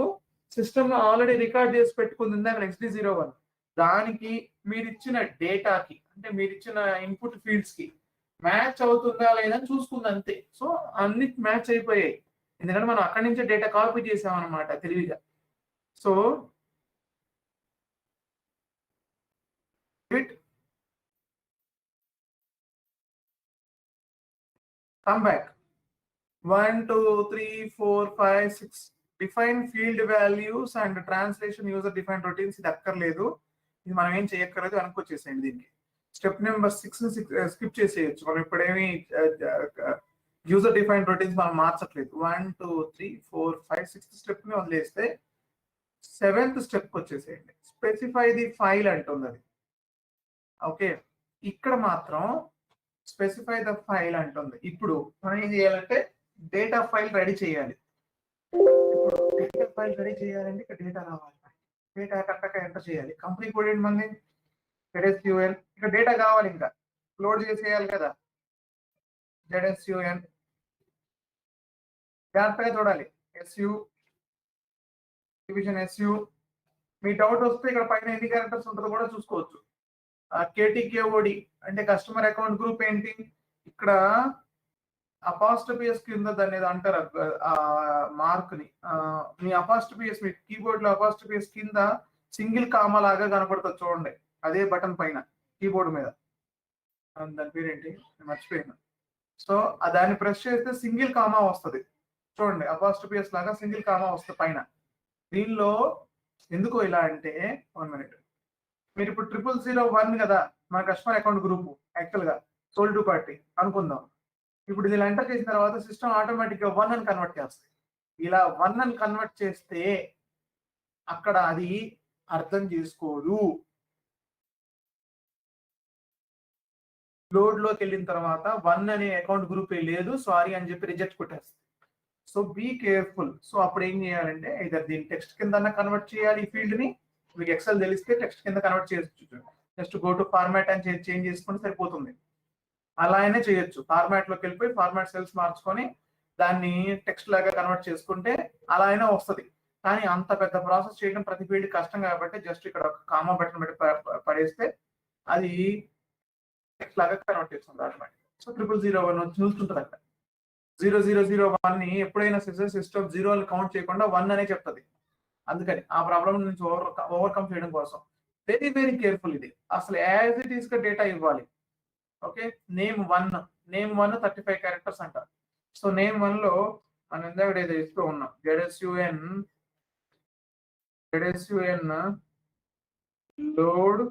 సిస్టమ్ ఆల్రెడీ రికార్డ్ చేసి పెట్టుకుంది XD01. దానికి మీరు ఇచ్చిన డేటాకి, అంటే మీరు ఇచ్చిన ఇన్పుట్ ఫీల్డ్స్ కి మ్యాచ్ అవుతుందా లేదని చూసుకుంది అంతే. సో అన్ని మ్యాచ్ అయిపోయాయి, ఎందుకంటే మనం అక్కడి నుంచే డేటా కాపీ చేసామన్నమాట తెలివిగా. So come back. 1, 2, 3, 4, 5, 6 define field values and translation user define routines. ఇది అక్కర్లేదు, ఇది మనం ఏం చేయక్కర్లేదు, అనుకొచ్చేసేయండి. దీనికి స్టెప్ నెంబర్ 6 స్కిప్ చేసేయచ్చు. మనం ఇప్పుడేమి యూజర్ డిఫైన్ రొటీన్స్ మనం మార్చట్లేదు. 1, 2, 3, 4, 5, 6 స్టెప్ ని వదిలేస్తే 7th స్టెప్ వచ్చేసేయండి. స్పెసిఫై ది ఫైల్ అంటుంది అది. ఓకే, ఇక్కడ మాత్రం స్పెసిఫై ద ఫైల్ అంటుంది. ఇప్పుడు మనం ఏం చేయాలంటే డేటా ఫైల్ రెడీ చేయాలి. ఇప్పుడు డేటా ఫైల్ రెడీ చేయాలంటే ఇక్కడ డేటా రావాలి, డేటా కరెక్ట్గా ఎంటర్ చేయాలి. కంపెనీ కోడ్ ఏంటి మంది ZSUN. ఇక్కడ డేటా కావాలి, ఇంకా లోడ్ చేసేయాలి కదా. ZSUN జాగ్రత్తగా చూడాలి. SU division SU. మీ డౌట్ వస్తే ఇక్కడ పైన ఎన్ని క్యారెక్టర్స్ ఉంటుందో కూడా చూసుకోవచ్చు. KTKOD అంటే కస్టమర్ అకౌంట్ గ్రూప్ ఏంటి, ఇక్కడ అపాస్ట్రఫియస్ కింద దాన్ని అంటారు మార్క్ ని. మీ అపాస్ట్రఫియస్, మీ కీబోర్డ్ లో అపాస్ట్రఫియస్ కింద సింగిల్ కామా లాగా కనపడుతుంది చూడండి, అదే బటన్ పైన కీబోర్డ్ మీద. దాని పేరేంటి మర్చిపోయాను. సో దాన్ని ప్రెస్ చేస్తే సింగిల్ కామా వస్తుంది చూడండి, అపాస్ట్రఫియస్ లాగా సింగిల్ కామా వస్తుంది పైన. దీనిలో ఎందుకు ఇలా అంటే, 1 minute, మీరు ఇప్పుడు 0001 కదా మన కస్టమర్ అకౌంట్ గ్రూప్, యాక్చువల్ గా సోల్డ్ టు పార్టీ అనుకుందాం. ఇప్పుడు ఇలా ఎంటర్ చేసిన తర్వాత సిస్టమ్ ఆటోమేటిక్ గా 1 అని కన్వర్ట్ చేస్తుంది. ఇలా 1 అని కన్వర్ట్ చేస్తే అక్కడ అది అర్థం చేసుకోదు. లోడ్ లోకి వెళ్ళిన తర్వాత 1 అనే అకౌంట్ గ్రూప్ లేదు, సారీ అని చెప్పి రిజెక్ట్ కొట్టేస్తుంది. So be careful. సో అప్పుడు ఏం చేయాలంటే ఇద్దరు దీన్ని టెక్స్ట్ కింద కన్వర్ట్ చేయాలి. ఈ ఫీల్డ్ ని మీకు ఎక్సెల్ తెలిస్తే టెక్స్ట్ కింద కన్వర్ట్ చేయొచ్చు. జస్ట్ గో టు ఫార్మాట్ అని చేంజ్ చేసుకుంటే సరిపోతుంది. అలా అయినా చేయొచ్చు. ఫార్మాట్ లోకి వెళ్ళిపోయి ఫార్మాట్ సెల్స్ మార్చుకొని దాన్ని టెక్స్ట్ లాగా కన్వర్ట్ చేసుకుంటే అలా అయినా వస్తుంది. కానీ అంత పెద్ద ప్రాసెస్ చేయడం ప్రతి ఫీల్డ్ కష్టం కాబట్టి జస్ట్ ఇక్కడ ఒక కామా బటన్ పెట్టి పడేస్తే అది టెక్స్ట్ లాగా కన్వర్ట్ చేస్తుంది ఆటోమేటిక్. సో 0001 వచ్చి చూస్తుంటుంది అక్కడ. 0001 ని ఎప్పుడైనా సిస్టమ్ 0 కౌంట్ చేయకుండా 1 అనే చెప్తుంది. అందుకని ఆ ప్రాబ్లం నుంచి ఓవర్కమ్ చేయడం కోసం వెరీ వెరీ కేర్ఫుల్. ఇది అసలు యాజ్ ఇట్ ఈస్ గా డేటా ఇవ్వాలి. ఓకే, నేమ్ 1 35 క్యారెక్టర్స్ అంట. సో నేమ్ 1 లో మనం ఇందాక ఏదో ఇస్తూ ఉన్నాం, ZSUN లోడ్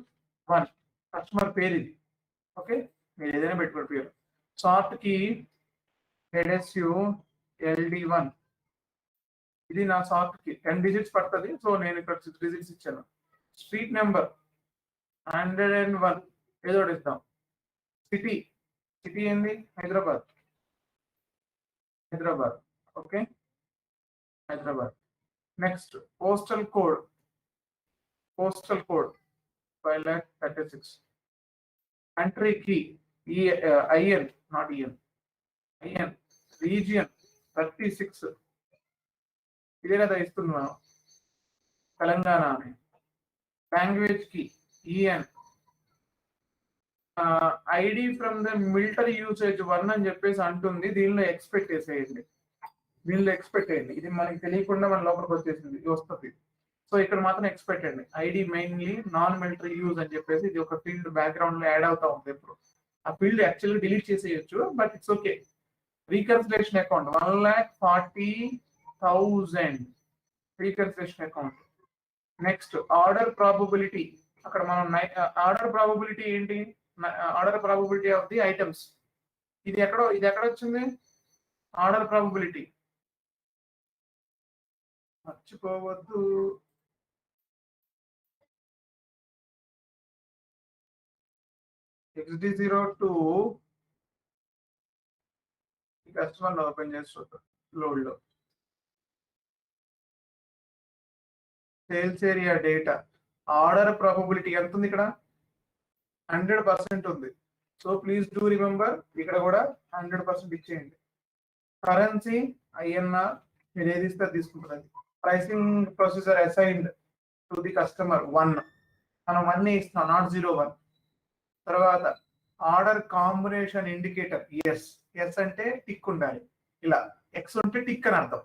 1 కస్టమర్ పేరు ఇది. ఓకే, మీరు ఏదైనా పెట్టుకోండి పేరు. సార్ట్ కి ZSU LD1, ఇది నా సార్ట్ కి 10 డిజిట్స్ పడుతుంది. సో నేను ఇక్కడ 6 డిజిట్స్ ఇచ్చాను. స్ట్రీట్ నెంబర్ 101 ఏదో ఇస్తాం. సిటీ ఏంది Hyderabad. Okay, Hyderabad. Next postal code 5,36,000. Country కి IN నాట్ EN, రీజియన్ 36 ఇదే కదా ఇస్తున్నాం తెలంగాణ అని. లాంగ్వేజ్ కి EN. ID from the military usage 1 అని చెప్పేసి అంటుంది. దీనిలో ఎక్స్పెక్ట్ చేసేయండి, ఇది మనకి తెలియకుండా మన లోపలికి వచ్చేసింది వస్తుంది. సో ఇక్కడ మాత్రం ఎక్స్పెక్ట్ అండి. ID mainly non military use అని చెప్పేసి ఇది ఒక ఫీల్డ్ బ్యాక్గ్రౌండ్ లో యాడ్ అవుతా ఉంది. ఇప్పుడు ఆ ఫీల్డ్ యాక్చువల్గా డిలీట్ చేసేయచ్చు, but it's okay. Reconciliation account 1,40,000 reconciliation account. Next order probability. అక్కడ మనం ఆర్డర్ ప్రాబబిలిటీ ఏంటి? Order probability of the items. ఇది ఎక్కడ వచ్చింది? ఆర్డర్ ప్రాబబిలిటీ మర్చిపోవద్దు. XD02 కస్టమర్ ఓపెన్ చేసి చూద్దాం. లోడ్ లో sales area data order probability ఎంత ఉంది? ఇక్కడ 100% ఉంది. సో ప్లీజ్ డూ రిమెంబర్, ఇక్కడ కూడా 100% ఇచ్చేయండి. కరెన్సీ INR, మీరు ఏది ఇస్తే తీసుకుంటుంది. Pricing procedure assigned to the customer 1, మనం 1 ఇస్తున్నాం, నాట్ 01. తర్వాత ఆర్డర్ కాంబినేషన్ ఇండికేటర్ ఎస్ అంటే టిక్ ఉండాలి, ఇలా ఎక్స్ ఉంటే టిక్ అని అర్థం,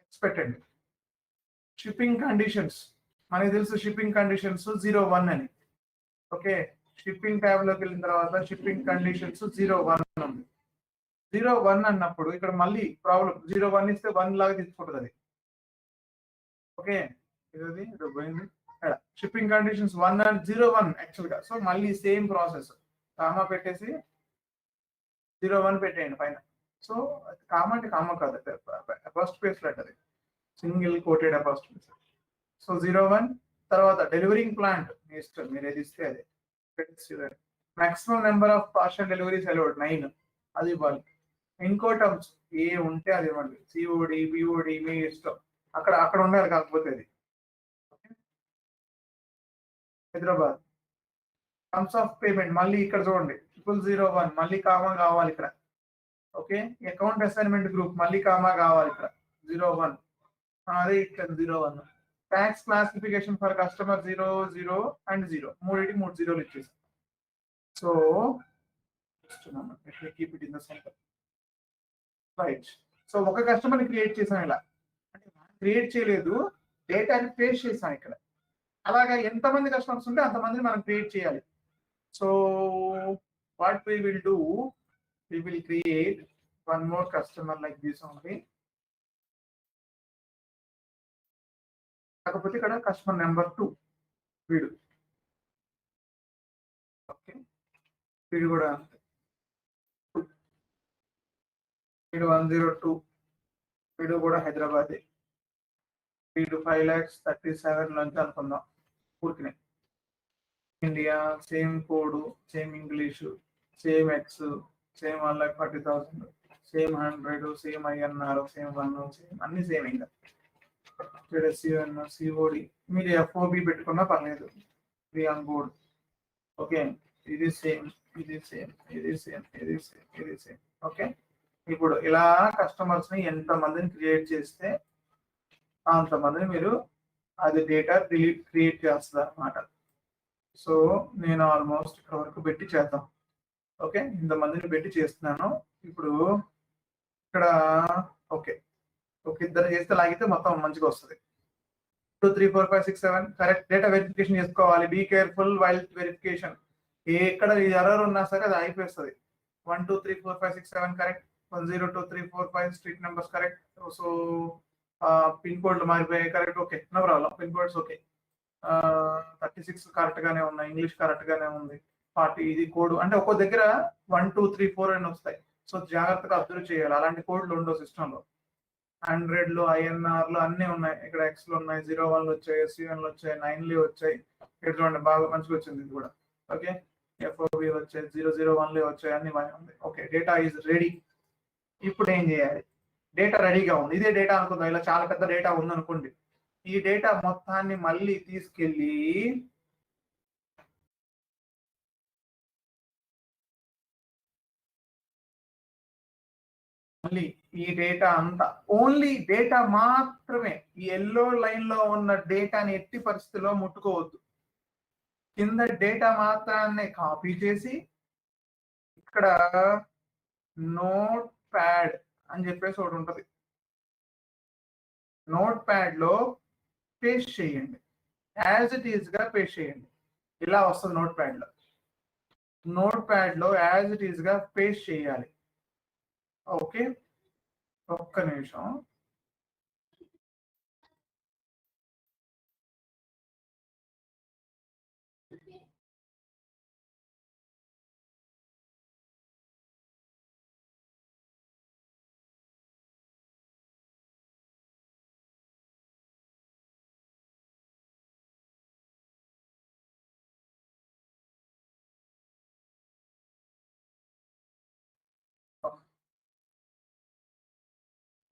ఎక్స్ పెట్టండి. షిప్పింగ్ కండిషన్స్ మనకి తెలుసు, షిప్పింగ్ కండిషన్స్ 01 అని. ఓకే, షిప్పింగ్ ట్యాబ్ లోకి వెళ్ళిన తర్వాత షిప్పింగ్ కండిషన్స్ 01 ఉంది. 01 అన్నప్పుడు ఇక్కడ మళ్ళీ ప్రాబ్లం, 01 ఇస్తే 1 లాగా తీసుకుంటుంది అది. ఓకే, ఇది పోయింది. షిప్పింగ్ కండిషన్స్ 1 అండ్ 01 యాక్చువల్ గా. సో మళ్ళీ సేమ్ ప్రాసెస్, కామా పెట్టేసి 01 పెట్టేయండి పైన. సో కామా అంటే కామా కాదు, first space letter, single quoted first space. So 01 తర్వాత డెలివరింగ్ ప్లాంట్ మీ ఇష్టం, మీరు ఏది ఇస్తే అదే. Maximum number of partial deliveries allowed 9, అది ఇవ్వాలి. ఇంకో టర్మ్స్ ఏ ఉంటే అది ఇవ్వండి, COD BOD మీ ఇష్టం, అక్కడ ఉండాలి. కాకపోతే అది హైదరాబాద్. టర్మ్స్ ఆఫ్ పేమెంట్ మళ్ళీ ఇక్కడ చూడండి, 001 మళ్ళీ కామా కావాలి ఇక్కడ. ఓకే, అకౌంట్ అసైన్మెంట్ గ్రూప్ మళ్ళీ కామా కావాలి ఇక్కడ, 01 అదే ఇక్కడ 01. Tax classification for customer 00 and 0, 3 0 ఇచ్చేసాం. So keep it in the centre, right. So ఒక కస్టమర్ని క్రియేట్ చేసాం, ఇలా అంటే క్రియేట్ చేయలేదు, డేటాని పేస్ట్ చేసాం ఇక్కడ. అలాగా ఎంతమంది కస్టమర్స్ ఉంటే అంతమందిని మనం క్రియేట్ చేయాలి. So what we will do, we will create one more customer like this only. కాకపోతే ఇక్కడ కస్టమర్ నెంబర్ 2 వీడు. ఓకే, వీడు కూడా వీడు 102, వీడు కూడా హైదరాబాద్. వీడు 5,37,000 నుంచి అనుకుందాం ఊరికినే. India, same code, same English, same X, same 1,40,000, same 100, same INR, same 1, same అన్ని సేమ్. ఇంకా COD మీరు FOB పెట్టుకున్నా పర్లేదు, ఫ్రీ ఆన్ బోర్డ్. ఓకే, ఇది సేమ్, ఇది సేమ్, ఇది సేమ్, ఇది సేమ్, ఇది సేమ్. ఓకే, ఇప్పుడు ఇలా కస్టమర్స్ ని ఎంతమందిని క్రియేట్ చేస్తే అంతమందిని మీరు అది డేటా క్రియేట్ చేస్తారు అన్నమాట. సో నేను ఆల్మోస్ట్ ఇక్కడ వరకు పెట్టి చేద్దాం. ఓకే, ఇంతమందిని పెట్టి చేస్తున్నాను ఇప్పుడు ఇక్కడ. ఓకే, ఇద్దరు చేస్తే లాగితే మొత్తం మంచిగా వస్తుంది. 2 3 4 5 6 7 కరెక్ట్ డేటా వెరిఫికేషన్ చేసుకోవాలి. Be careful while verification. ఎక్కడ ఎర్రర్ ఉన్నా సరే అది అయిపోతుంది. 1 2 3 4 5 6 7 correct. 1 0 2 3 4 5 street numbers correct. So pin కోడ్లు మారిపోయాయి correct. Okay, no problem, pin codes okay. 36 correct గానే ఉన్నాయి, ఇంగ్లీష్ కరెక్ట్ గానే ఉంది. 40 ఇది కోడ్ అంటే ఒక్కో దగ్గర 1 2 3 4 అని వస్తాయి. సో జాగ్రత్తగా అబ్జర్వ్ చేయాలి, అలాంటి కోడ్లు ఉండవు సిస్టమ్ లో. 100 INR అన్ని ఉన్నాయి, ఇక్కడ X ఉన్నాయి, 01 వచ్చాయి, C1 వచ్చాయి, 9 వచ్చాయి. ఇక్కడ చూడండి బాగా మంచిగా వచ్చింది ఇది కూడా. ఓకే, FOB వచ్చాయి, 001 వచ్చాయి, అన్ని బాగా ఉంది. Okay, data is ready. ఇప్పుడు ఏం చేయాలి? డేటా రెడీగా ఉంది, ఇదే డేటా అనుకుందాం. ఇలా చాలా పెద్ద డేటా ఉంది అనుకోండి. ఈ డేటా మొత్తాన్ని మళ్ళీ తీసుకెళ్ళి మళ్ళీ ఈ డేటా అంతా ఓన్లీ డేటా మాత్రమే, ఈ ఎల్లో లైన్ లో ఉన్న డేటాని ఎట్టి పరిస్థితిలో ముట్టుకోవద్దు. కింద డేటా మాత్రాన్ని కాపీ చేసి ఇక్కడ నోట్ ప్యాడ్ అని చెప్పేసి ఒకటి ఉంటుంది, నోట్ ప్యాడ్ లో పేస్ట్ చేయండి, యాజ్ ఇట్ ఈస్ గా పేస్ట్ చేయండి. ఇలా వస్తుంది నోట్ ప్యాడ్ లో. నోట్ ప్యాడ్ లో యాజ్ ఇట్ ఈస్ గా పేస్ట్ చేయాలి. ఓకే, ఒక్క నిమిషం.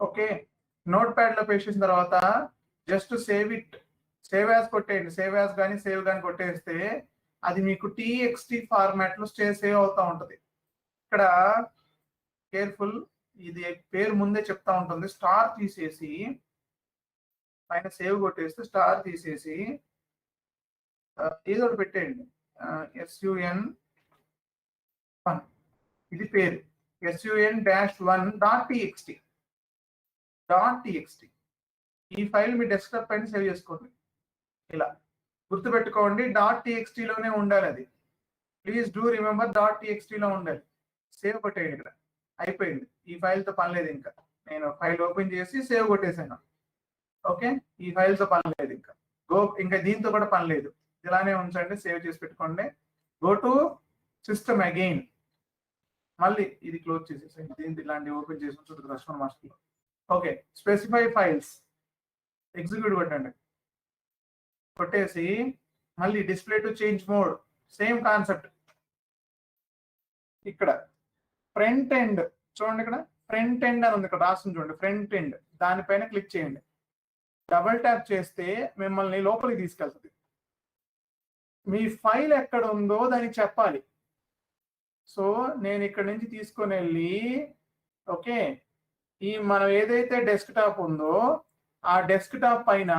ఓకే, నోట్ ప్యాడ్ లో పేసిన తర్వాత just save it, save as కొట్టేయండి. సేవ్ యాజ్ కానీ సేవ్ కానీ కొట్టేస్తే అది మీకు టీఎక్స్టీ ఫార్మాట్ లో సేవ్ అవుతా ఉంటది. ఇక్కడ కేర్ఫుల్, ఇది పేరు ముందే చెప్తా ఉంటుంది. స్టార్ తీసేసి పైన సేవ్ కొట్టేస్తే స్టార్ తీసేసి ఏదో ఒకటి పెట్టేయండి. SUN 1 ఇది పేరు, SUN-1.txt. ఈ ఫైల్ మీ డెస్క్టాప్ పైన సేవ్ చేసుకోండి. ఇలా గుర్తుపెట్టుకోండి, .txt లోనే ఉండాలి అది. ప్లీజ్ డూ రిమెంబర్ .txt లో ఉండాలి. సేవ్ కొట్టేయండి. ఇక్కడ అయిపోయింది. ఈ ఫైల్తో పని లేదు. ఇంకా నేను ఫైల్ ఓపెన్ చేసి సేవ్ కొట్టేసాను. ఓకే, ఈ ఫైల్తో పని లేదు. ఇంకా దీంతో కూడా పని లేదు. ఇలానే ఉంచండి, సేవ్ చేసి పెట్టుకోండి. గో టు సిస్టమ్ అగైన్, మళ్ళీ ఇది క్లోజ్ చేసేసండి. దీంతో ఇలాంటి ఓపెన్ చేసి ఉంటుంది రష్మన్ మాస్టర్లో. ఓకే, స్పెసిఫై ఫైల్స్ ఎగ్జిక్యూట్ కొట్టండి. కొట్టేసి మళ్ళీ display to change mode, same concept. ఇక్కడ ఫ్రంట్ ఎండ్ చూడండి, ఇక్కడ ఫ్రంట్ ఎండ్ అని ఉంది, ఇక్కడ రాస్తుంది చూడండి ఫ్రంట్ ఎండ్. దానిపైన క్లిక్ చేయండి. డబుల్ ట్యాప్ చేస్తే మిమ్మల్ని లోపలికి తీసుకెళ్తుంది. మీ ఫైల్ ఎక్కడ ఉందో దానికి చెప్పాలి. సో నేను ఇక్కడ నుంచి తీసుకొని వెళ్ళి, ఓకే, ఈ మనం ఏదైతే డెస్క్టాప్ ఉందో ఆ డెస్క్టాప్ పైన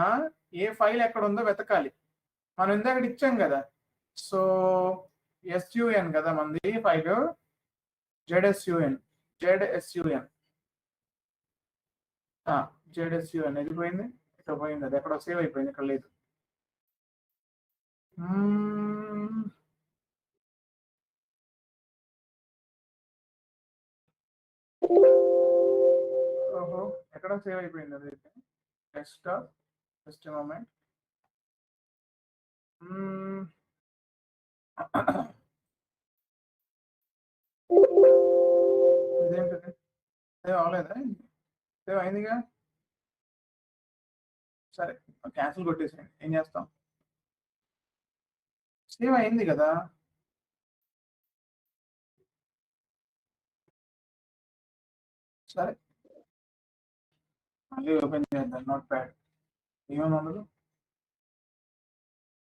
ఏ ఫైల్ ఎక్కడ ఉందో వెతకాలి. మనం ఇందాక ఇచ్చాం కదా. సో SUN కదా మంది ఫైల్, ZSUN ఇది పోయింది, ఇక్కడ పోయింది. అది ఎక్కడో సేవ్ అయిపోయింది, ఇక్కడ లేదు. ఓహో, ఎక్కడ సేవ్ అయిపోయింది అది అయితే. Desktop, just moment. ఇదేంటిది, సేవ్ అవ్వలేదా? సేవ్ అయిందిగా. సరే, క్యాన్సిల్ కొట్టేసేయండి. ఏం చేస్తాం, సేవ్ అయింది కదా. సరే, మళ్ళీ ఓపెన్ చేద్దాం నోట్ ప్యాడ్. ఏమేమి ఉండదు,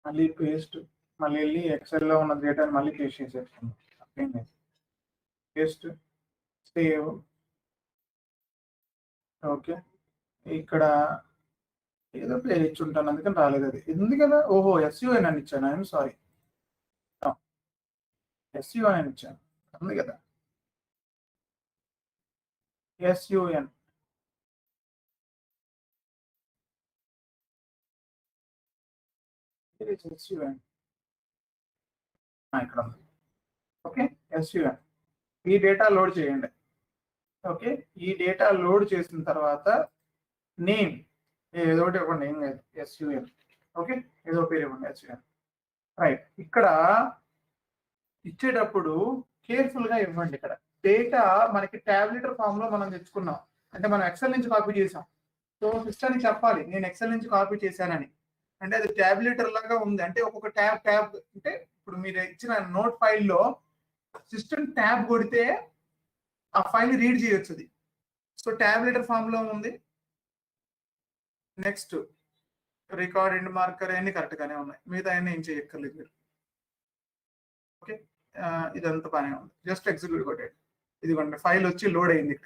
మళ్ళీ పేస్ట్, మళ్ళీ వెళ్ళి ఎక్సెల్లో ఉన్న డేటాని మళ్ళీ పేస్ట్ చేసేస్తాం. Paste, save. ఓకే, ఇక్కడ ఏదో పేరు ఇచ్చి ఉంటాను, అందుకని రాలేదు. అది ఉంది కదా. ఓహో, SUN అని ఇచ్చాను. ఐఎమ్ సారీ, SUN అని ఇచ్చాను, ఉంది కదా. SUN ఇక్కడ ఉంది. Okay, SUN. ఈ డేటా లోడ్ చేయండి. ఓకే, ఈ డేటా లోడ్ చేసిన తర్వాత నేమ్ ఏదో ఒకటి ఇవ్వండి, ఏం లేదు. SUN. ఓకే, ఏదో పేరు ఇవ్వండి, SUN. రైట్, ఇక్కడ ఇచ్చేటప్పుడు కేర్ఫుల్ గా ఇవ్వండి. ఇక్కడ డేటా మనకి టాబ్లెటర్ ఫామ్ లో మనం తెచ్చుకున్నాం, అంటే మనం ఎక్సెల్ నుంచి కాపీ చేసాం. సో సిస్టమ్కి చెప్పాలి నేను ఎక్సెల్ నుంచి కాపీ చేశానని. అంటే అది టాబ్లెటర్ లాగా ఉంది. అంటే ఒక్కొక్క ట్యాబ్ అంటే ఇప్పుడు మీరు ఇచ్చిన నోట్ ఫైల్లో సిస్టమ్ ట్యాబ్ కొడితే ఆ ఫైల్ రీడ్ చేయొచ్చు అది. సో టాబ్లెటర్ ఫామ్ లో ఉంది. నెక్స్ట్ రికార్డ్ ఎండ్ మార్కర్ అన్ని కరెక్ట్ గానే ఉన్నాయి, మిగతా అన్ని ఏం చేయక్కర్లేదు మీరు. ఓకే, ఇదంతా బాగానే ఉంది. జస్ట్ ఎగ్జిక్యూట్ కొట్టండి. ఇదిగోండి ఫైల్ వచ్చి లోడ్ అయింది.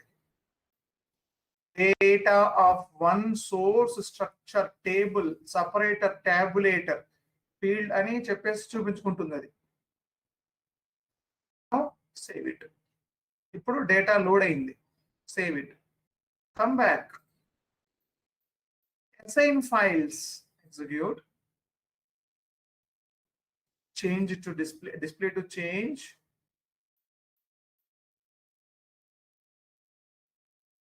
Data of one source structure table separator tabulator field అని చెప్పేసి చూపించుకుంటుంది అది. Save it. ఇప్పుడు డేటా లోడ్ అయింది. Save it. Come back. Assign files, execute. Change to display to change.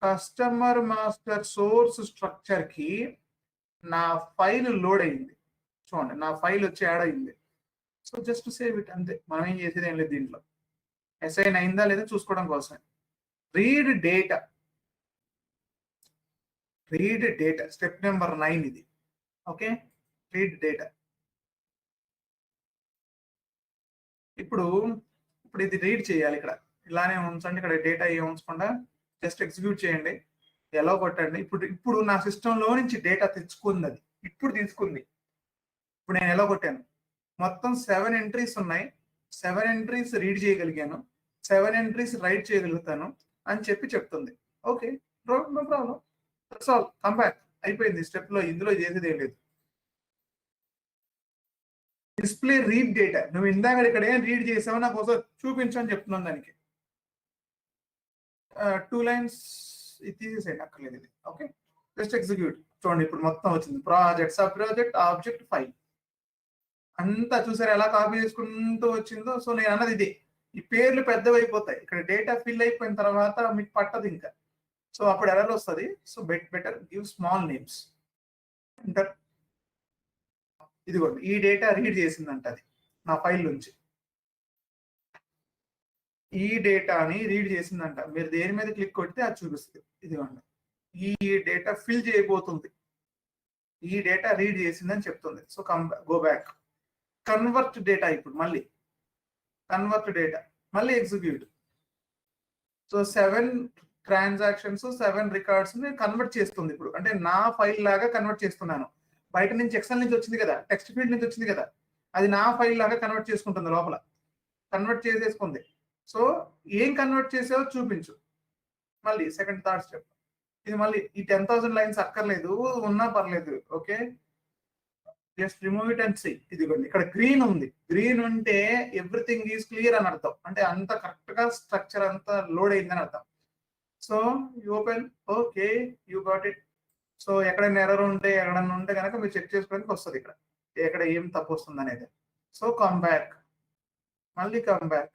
Customer master source structure కి నా ఫైల్ లోడ్ అయింది. చూడండి, నా ఫైల్ వచ్చి యాడ్ అయింది. సో జస్ట్ సేవ్ ఇట్ అంతే. మనం ఏం చేసేది ఏం లేదు దీంట్లో. అసైన్ అయిందా లేదా చూసుకోవడం కోసం. రీడ్ డేటా స్టెప్ నెంబర్ 9 ఇది. Okay, read data. ఇప్పుడు ఇది రీడ్ చేయాలి. ఇక్కడ ఇలానే ఉంచండి. ఇక్కడ డేటా ఏం ఉంచకుండా జస్ట్ ఎగ్జిక్యూట్ చేయండి. ఎలా కొట్టండి. ఇప్పుడు నా సిస్టంలో నుంచి డేటా తెచ్చుకుంది. అది ఇప్పుడు తీసుకుంది. ఇప్పుడు నేను ఎలా కొట్టాను, మొత్తం 7 ఎంట్రీస్ ఉన్నాయి. 7 ఎంట్రీస్ రీడ్ చేయగలిగాను, 7 ఎంట్రీస్ రైట్ చేయగలుగుతాను అని చెప్తుంది. Okay, no problem, that's all. Come back. అయిపోయింది. స్టెప్ లో ఇందులో చేసేది ఏం లేదు. Display read data. నువ్వు ఇందాక ఇక్కడ ఏం రీడ్ చేసావో నాకు ఒకసారి చూపించని చెప్తున్నాను. దానికి 2 లైన్స్ ఇది తీసేసేయండి, అక్కర్లేదు ఇది. Okay, just execute. చూడండి, ఇప్పుడు మొత్తం వచ్చింది. Project, sub project, object, file అంతా చూసారు ఎలా కాపీ చేసుకుంటూ వచ్చిందో. సో నేను అన్నది ఇది. ఈ పేర్లు పెద్దవి అయిపోతాయి. ఇక్కడ డేటా ఫిల్ అయిపోయిన తర్వాత మీకు పట్టదు ఇంకా. సో అప్పుడు ఎర్రర్ వస్తుంది. So better give small names. Enter. ఇదిగోండి, ఈ డేటా రీడ్ చేసిందంట అది నా ఫైల్ నుంచి. ఈ డేటాని రీడ్ చేసిందంట. మీరు దేని మీద క్లిక్ కొడితే అది చూపిస్తుంది. ఇదిగోండి, ఈ డేటా ఫిల్ చేయబోతుంది. ఈ డేటా రీడ్ చేసిందని చెప్తుంది. So go back. Convert data. ఇప్పుడు మళ్ళీ కన్వర్ట్ డేటా, మళ్ళీ execute. So 7 transactions, 7 records convert చేస్తుంది. ఇప్పుడు అంటే నా ఫైల్ లాగా కన్వర్ట్ చేస్తున్నాను. బయట నుంచి ఎక్సెల్ నుంచి వచ్చింది కదా, టెక్స్ట్ ఫీల్డ్ నుంచి వచ్చింది కదా, అది నా ఫైల్ లాగా కన్వర్ట్ చేసుకుంటుంది. లోపల కన్వర్ట్ చేసేసుకుంది. సో ఏం కన్వర్ట్ చేసావో చూపించు. మళ్ళీ సెకండ్ థర్డ్ స్టెప్. ఇది మళ్ళీ ఈ 10,000 లైన్స్ అక్కర్లేదు, ఉన్నా పర్లేదు. Okay, just remove it and see. ఇదిగోండి, ఇక్కడ గ్రీన్ ఉంది. గ్రీన్ ఉంటే ఎవ్రీథింగ్ ఈజ్ క్లియర్ అని అర్థం. అంటే అంత కరెక్ట్ గా స్ట్రక్చర్ అంతా లోడ్ అయిందని అర్థం. So you open. Okay, you got it. So ఎక్కడైనా ఎర్రర్ ఉంటే ఎక్కడన్నా ఉంటే కనుక మీరు చెక్ చేసుకోవడానికి వస్తుంది ఇక్కడ ఎక్కడ ఏం తప్పు వస్తుంది అనేది. సో కమ్ బ్యాక్, మళ్ళీ come back.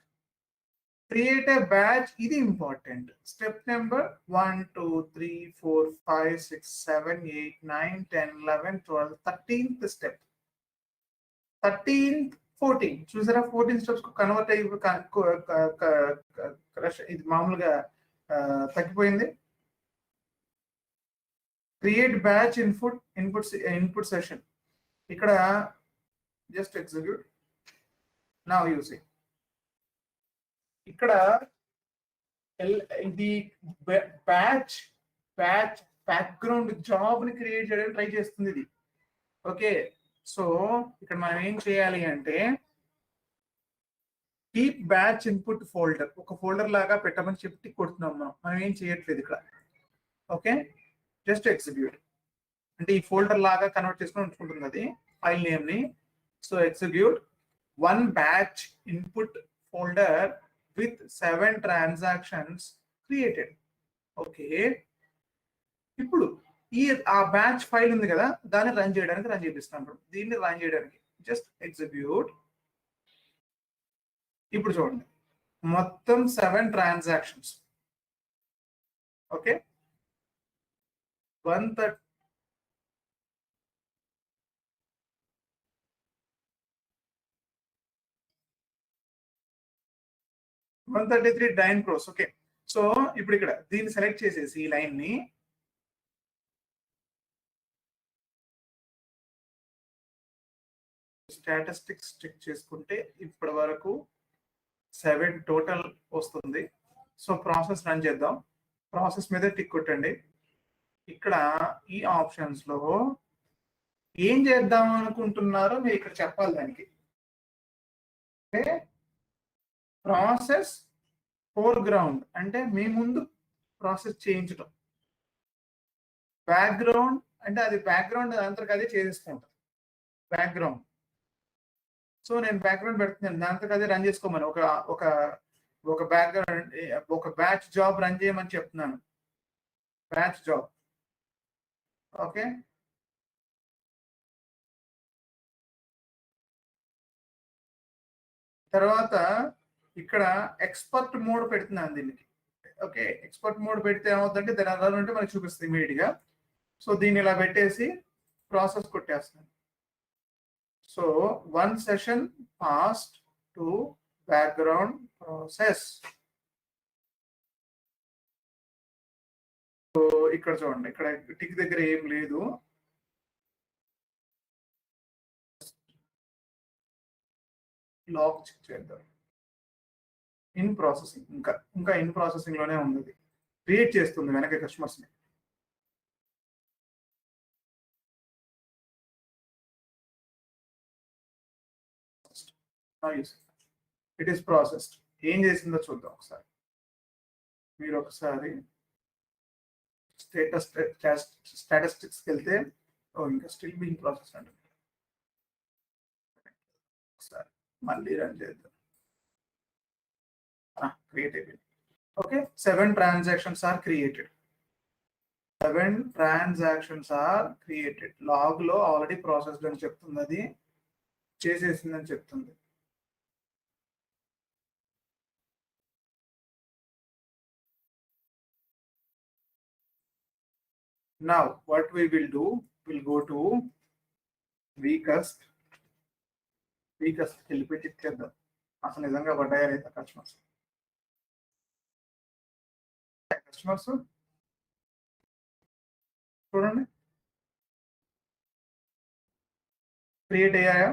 Create a batch. ఇది important. Step number 1 2 3 4 5 6 7 8 9 10 11 12 13th step. 13th 14 చూసారా, 14 స్టెప్స్ కన్వర్ట్ అయ్యి ఇది మామూలుగా తగ్గిపోయింది. Create batch input session. ఇక్కడ జస్ట్ ఎగ్జిక్యూట్. Now use. ఇక్కడ ఇది బ్యాచ్ బ్యాక్గ్రౌండ్ జాబ్ ని క్రియేట్ చేయడానికి ట్రై చేస్తుంది ఇది. ఓకే, సో ఇక్కడ మనం ఏం చేయాలి అంటే కీప్ బ్యాచ్ ఇన్పుట్ ఫోల్డర్, ఒక ఫోల్డర్ లాగా పెట్టమని చెప్పి కొడుతున్నాం. మనం ఏం చేయట్లేదు ఇక్కడ. Okay, just execute. అంటే ఈ ఫోల్డర్ లాగా కన్వర్ట్ చేసుకుని ఉంచుకుంటుంది అది ఫైల్ నేమ్ ని. So execute. 1 batch input folder with 7 transactions created. Okay, ఇప్పుడు ఆ బ్యాచ్ ఫైల్ ఉంది కదా, దాన్ని రన్ చేపిస్తాను. దీన్ని రన్ చేయడానికి జస్ట్ ఎగ్జిక్యూట్. ఇప్పుడు చూడండి, మొత్తం 7 ట్రాన్సాక్షన్స్. ఓకే, 133 డైన్ క్రోస్. ఓకే, సో ఇప్పుడు ఇక్కడ దీన్ని సెలెక్ట్ చేసేసి ఈ లైన్ ని స్టాటిస్టిక్స్ చెక్ చేసుకుంటే ఇప్పటి వరకు 7 టోటల్ వస్తుంది. సో ప్రాసెస్ రన్ చేద్దాం. ప్రాసెస్ మీద టిక్ కొట్టండి. ఇక్కడ ఈ ఆప్షన్స్ లో ఏం చేద్దాం అనుకుంటున్నారో మీరు ఇక్కడ చెప్పాలి దానికి. ప్రాసెస్ ఫోర్గ్రౌండ్ అంటే మీ ముందు ప్రాసెస్ చేయించడం. బ్యాక్గ్రౌండ్ అంటే అది బ్యాక్గ్రౌండ్ అంతకు అదే చేసేసుకుంటాం బ్యాక్గ్రౌండ్. సో నేను బ్యాక్గ్రౌండ్ పెడుతున్నాను, దాంతో అదే రన్ చేసుకోమని ఒక బ్యాక్గ్రౌండ్ ఒక బ్యాచ్ జాబ్ రన్ చేయమని చెప్తున్నాను. Batch job. ఓకే, తర్వాత ఇక్కడ ఎక్స్పర్ట్ మోడ్ పెడుతున్నాను దీనికి. ఓకే, ఎక్స్పోర్ట్ మోడ్ పెడితే ఏమవుతుందంటే దాని అలా ఉంటే మనకి చూపిస్తుంది ఇమీడియట్ గా. సో దీన్ని ఇలా పెట్టేసి ప్రాసెస్ కొట్టేస్తాను. So 1 session passed to background process. So ఇక్కడ చూడండి, ఇక్కడ టిక్ దగ్గర ఏం లేదు. లాగ్ చెక్ చేద్దాం. ఇన్ ప్రాసెసింగ్, ఇంకా ఇన్ ప్రాసెసింగ్ లోనే ఉంది. క్రియేట్ చేస్తుంది వెనక కస్టమర్స్ ని. It is processed. ఏం చేసిందో చూద్దాం ఒకసారి. మీరు ఒకసారి స్టాటిస్టిక్స్కి వెళ్తే ఇంకా స్టిల్ బీయింగ్ ప్రాసెస్ అంటే ఒకసారి మళ్ళీ రన్ చేద్దాం. క్రియేట్ అయిపోయింది. Okay, 7 transactions are created. 7 transactions are created. Log లో ఆల్రెడీ ప్రాసెస్డ్ అని చెప్తుంది, అది చేసేసిందని చెప్తుంది. Now what we will do, we'll go to weakest వెళ్ళిపోయి చెక్ చేద్దాం అసలు నిజంగా పడ్డాయా లేదా కస్టమర్స్. చూడండి క్రియేట్ అయ్యాయా?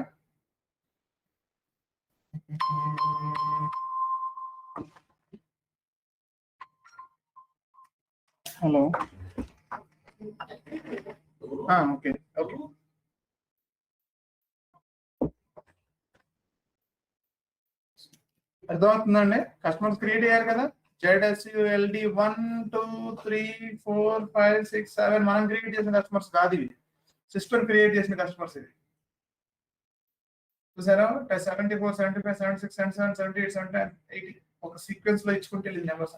Hello, okay okay. అర్థమవుతుందండి? కస్టమర్స్ క్రియేట్ అయ్యారు కదా. ZSULD 1 2 3 4 5 6 7 మనం క్రియేట్ చేసిన కస్టమర్స్ కాదు ఇవి, సిస్టమ్ క్రియేట్ చేసిన కస్టమర్స్ ఇది. చూసారా, 74 75 76 77 78 79 80 ఒక సీక్వెన్స్ లో ఇచ్చుకుంటే వెళ్ళింది నెంబర్స్.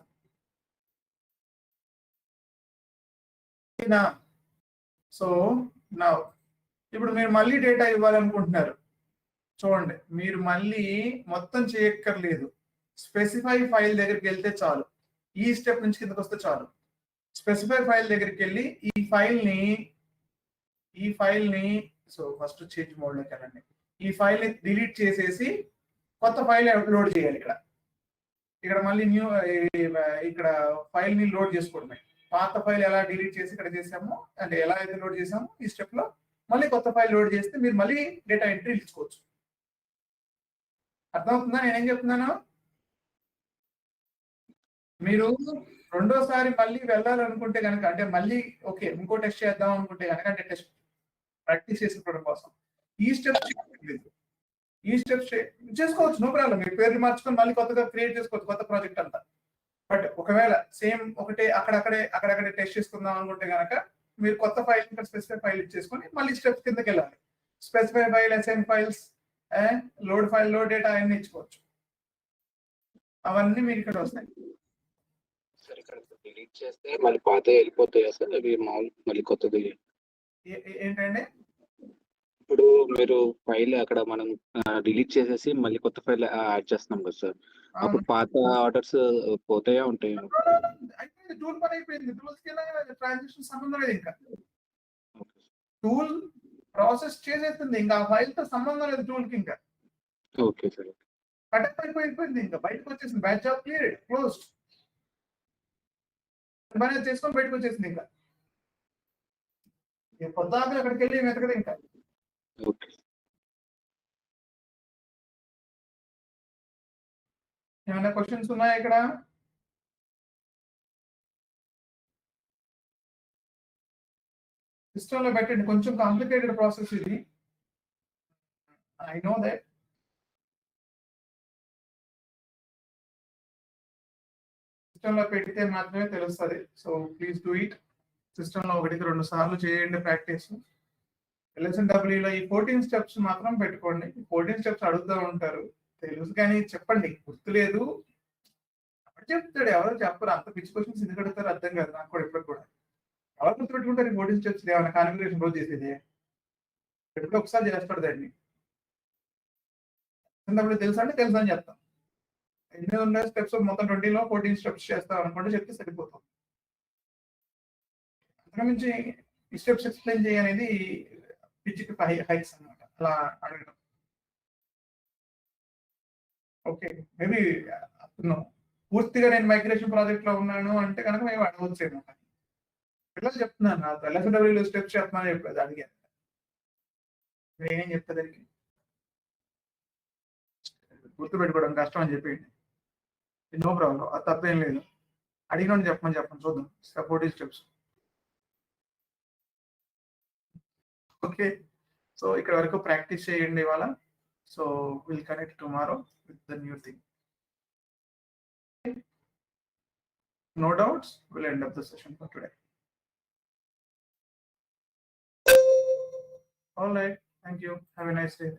సో నా ఇప్పుడు మీరు మళ్ళీ డేటా ఇవ్వాలనుకుంటున్నారు. చూడండి, మీరు మళ్ళీ మొత్తం చేయక్కర్లేదు. స్పెసిఫై ఫైల్ దగ్గరికి వెళ్తే చాలు. ఈ స్టెప్ నుంచి కిందకి వస్తే చాలు. స్పెసిఫై ఫైల్ దగ్గరికి వెళ్ళి ఈ ఫైల్ ని సో ఫస్ట్ చేంజ్ మోడ్ లోకి వెళ్ళండి. ఈ ఫైల్ ని డిలీట్ చేసేసి కొత్త ఫైల్ లోడ్ చేయాలి. ఇక్కడ మళ్ళీ ఇక్కడ ఫైల్ ని లోడ్ చేసుకోవడమే. పాత ఫైల్ ఎలా డిలీట్ చేసి ఇక్కడ చేసామో, అంటే ఎలా అయితే లోడ్ చేసామో ఈ స్టెప్ లో మళ్ళీ కొత్త ఫైల్ లోడ్ చేస్తే మీరు మళ్ళీ డేటా ఎంట్రీ ఇచ్చుకోవచ్చు. అర్థమవుతుందా నేనేం చెప్తున్నాను? మీరు రెండోసారి మళ్ళీ వెళ్ళాలనుకుంటే కనుక, అంటే మళ్ళీ ఓకే ఇంకో టెస్ట్ చేద్దాం అనుకుంటే కనుక, అంటే టెస్ట్ ప్రాక్టీస్ చేసుకోవడం కోసం ఈ స్టెప్స్ చేసుకోవచ్చు. No problem. మీ పేరు మార్చుకొని మళ్ళీ కొత్తగా క్రియేట్ చేసుకోవచ్చు కొత్త ప్రాజెక్ట్ అంతా. బట్ ఒకవేళ సేమ్ ఒకటే అక్కడక్కడే టెస్ట్ చేసుకుందాం అనుకుంటే కనుక మీరు కొత్త ఫైల్ ఇంకా స్పెసిఫై ఫైల్ ఇచ్చేసుకొని మళ్ళీ స్టెప్స్ కిందకి వెళ్ళాలి. Specify file, assign files, load file, load data అన్ని ఇచ్చుకోవచ్చు. అవన్నీ మీకు ఇక్కడ వస్తాయి. సార్ ఇక్కడ డిలీట్ చేస్తే మళ్ళీ పాత వెళ్ళిపోతాయా సార్? అవి మామూలు మళ్ళీ కొత్తది ఏంటంటే ఇప్పుడు మీరు ఫైల్ అక్కడ మనం డిలీట్ చేసేసి మళ్ళీ కొత్త ఫైల్ యాడ్ చేస్తున్నాం కదా సార్, అప్పుడు పాత ఆర్డర్స్ పోతాయా ఉంటాయా? అయిపోయింది, టూల్ పని అయిపోయింది. టూల్స్ కి ట్రాన్సాక్షన్ సంబంధం లేదు. ఇంకా టూల్ ప్రాసెస్ చేసేస్తుంది, ఇంకా ఆ ఫైల్ తో సంబంధం లేదు టూల్ కి. ఇంకా ఓకే సార్, కటప్ అయిపోయింది, ఇంకా బయటకు వచ్చేసింది. Batch job cleared, closed. Manage చేసుకొని బయటకు వచ్చేసింది. ఇంకా పొద్దాక అక్కడికి వెళ్ళి వెతకదు. ఇంకా ఓకే. ఏమైనా క్వశ్చన్స్ ఉన్నాయా ఇక్కడ? సిస్టంలో పెట్టండి. కొంచెం కాంప్లికేటెడ్ ప్రాసెస్ ఇది, ఐ నో దట్. సిస్టంలో పెడితే మాత్రమే తెలుస్తుంది. So please do it. సిస్టంలో 1-2 సార్లు చేయండి ప్రాక్టీస్. LSNW ఈ 14 స్టెప్స్ మాత్రం పెట్టుకోండి. 14 స్టెప్స్ అడుగుతూ ఉంటారు, తెలుసు కానీ చెప్పండి, గుర్తులేదు. అప్పుడు చెప్తాడు, ఎవరో చెప్పరు. అంత పిచ్చి క్వశ్చన్స్ ఎందుకు అడుగుతారు అర్థం కాదు నాకు కూడా. ఇప్పుడు కూడా ఎవరు గుర్తుపెట్టుకుంటారు 14 స్టెప్స్? ఏమైనా కాన్ఫిగరేషన్ రోజు చేసేది ఎప్పుడో ఒకసారి చేస్తాడు దాన్ని. LSNW తెలుసా అంటే తెలుసు అని చెప్తాం. ఎన్ని ఉన్నాయి స్టెప్స్ మొత్తం 20లో 14 స్టెప్స్ చేస్తాం అనుకుంటే చెప్తే సరిపోతుంది. అంతకుమించి ఈ స్టెప్స్ ఎక్స్ప్లెయిన్ చేయనేది పిచ్చికి హైక్స్ అన్నమాట. అలా అడగడం. ఓకే. మేబీ పూర్తిగా నేను మైగ్రేషన్ ప్రాజెక్ట్ లో ఉన్నాను అంటే కనుక మేము అడగవచ్చేమో. పిల్లలు చెప్తున్నాను నాకు LSW స్టెప్స్ చెప్తున్నాను చెప్పలేదు అడిగాను. నేనేం చెప్తా దానికి గుర్తుపెట్టుకోవడం కష్టం అని చెప్పేయండి. నో ప్రాబ్లం, అది తప్పేం లేదు. అడిగిన చెప్పమని చూద్దాం సపోర్టివ్ స్టెప్స్. ఓకే, సో ఇక్కడ వరకు ప్రాక్టీస్ చేయండి ఇవాళ. So will connect tomorrow with the new thing. No doubts, we'll end up the session for today. All right, thank you. Have a nice day.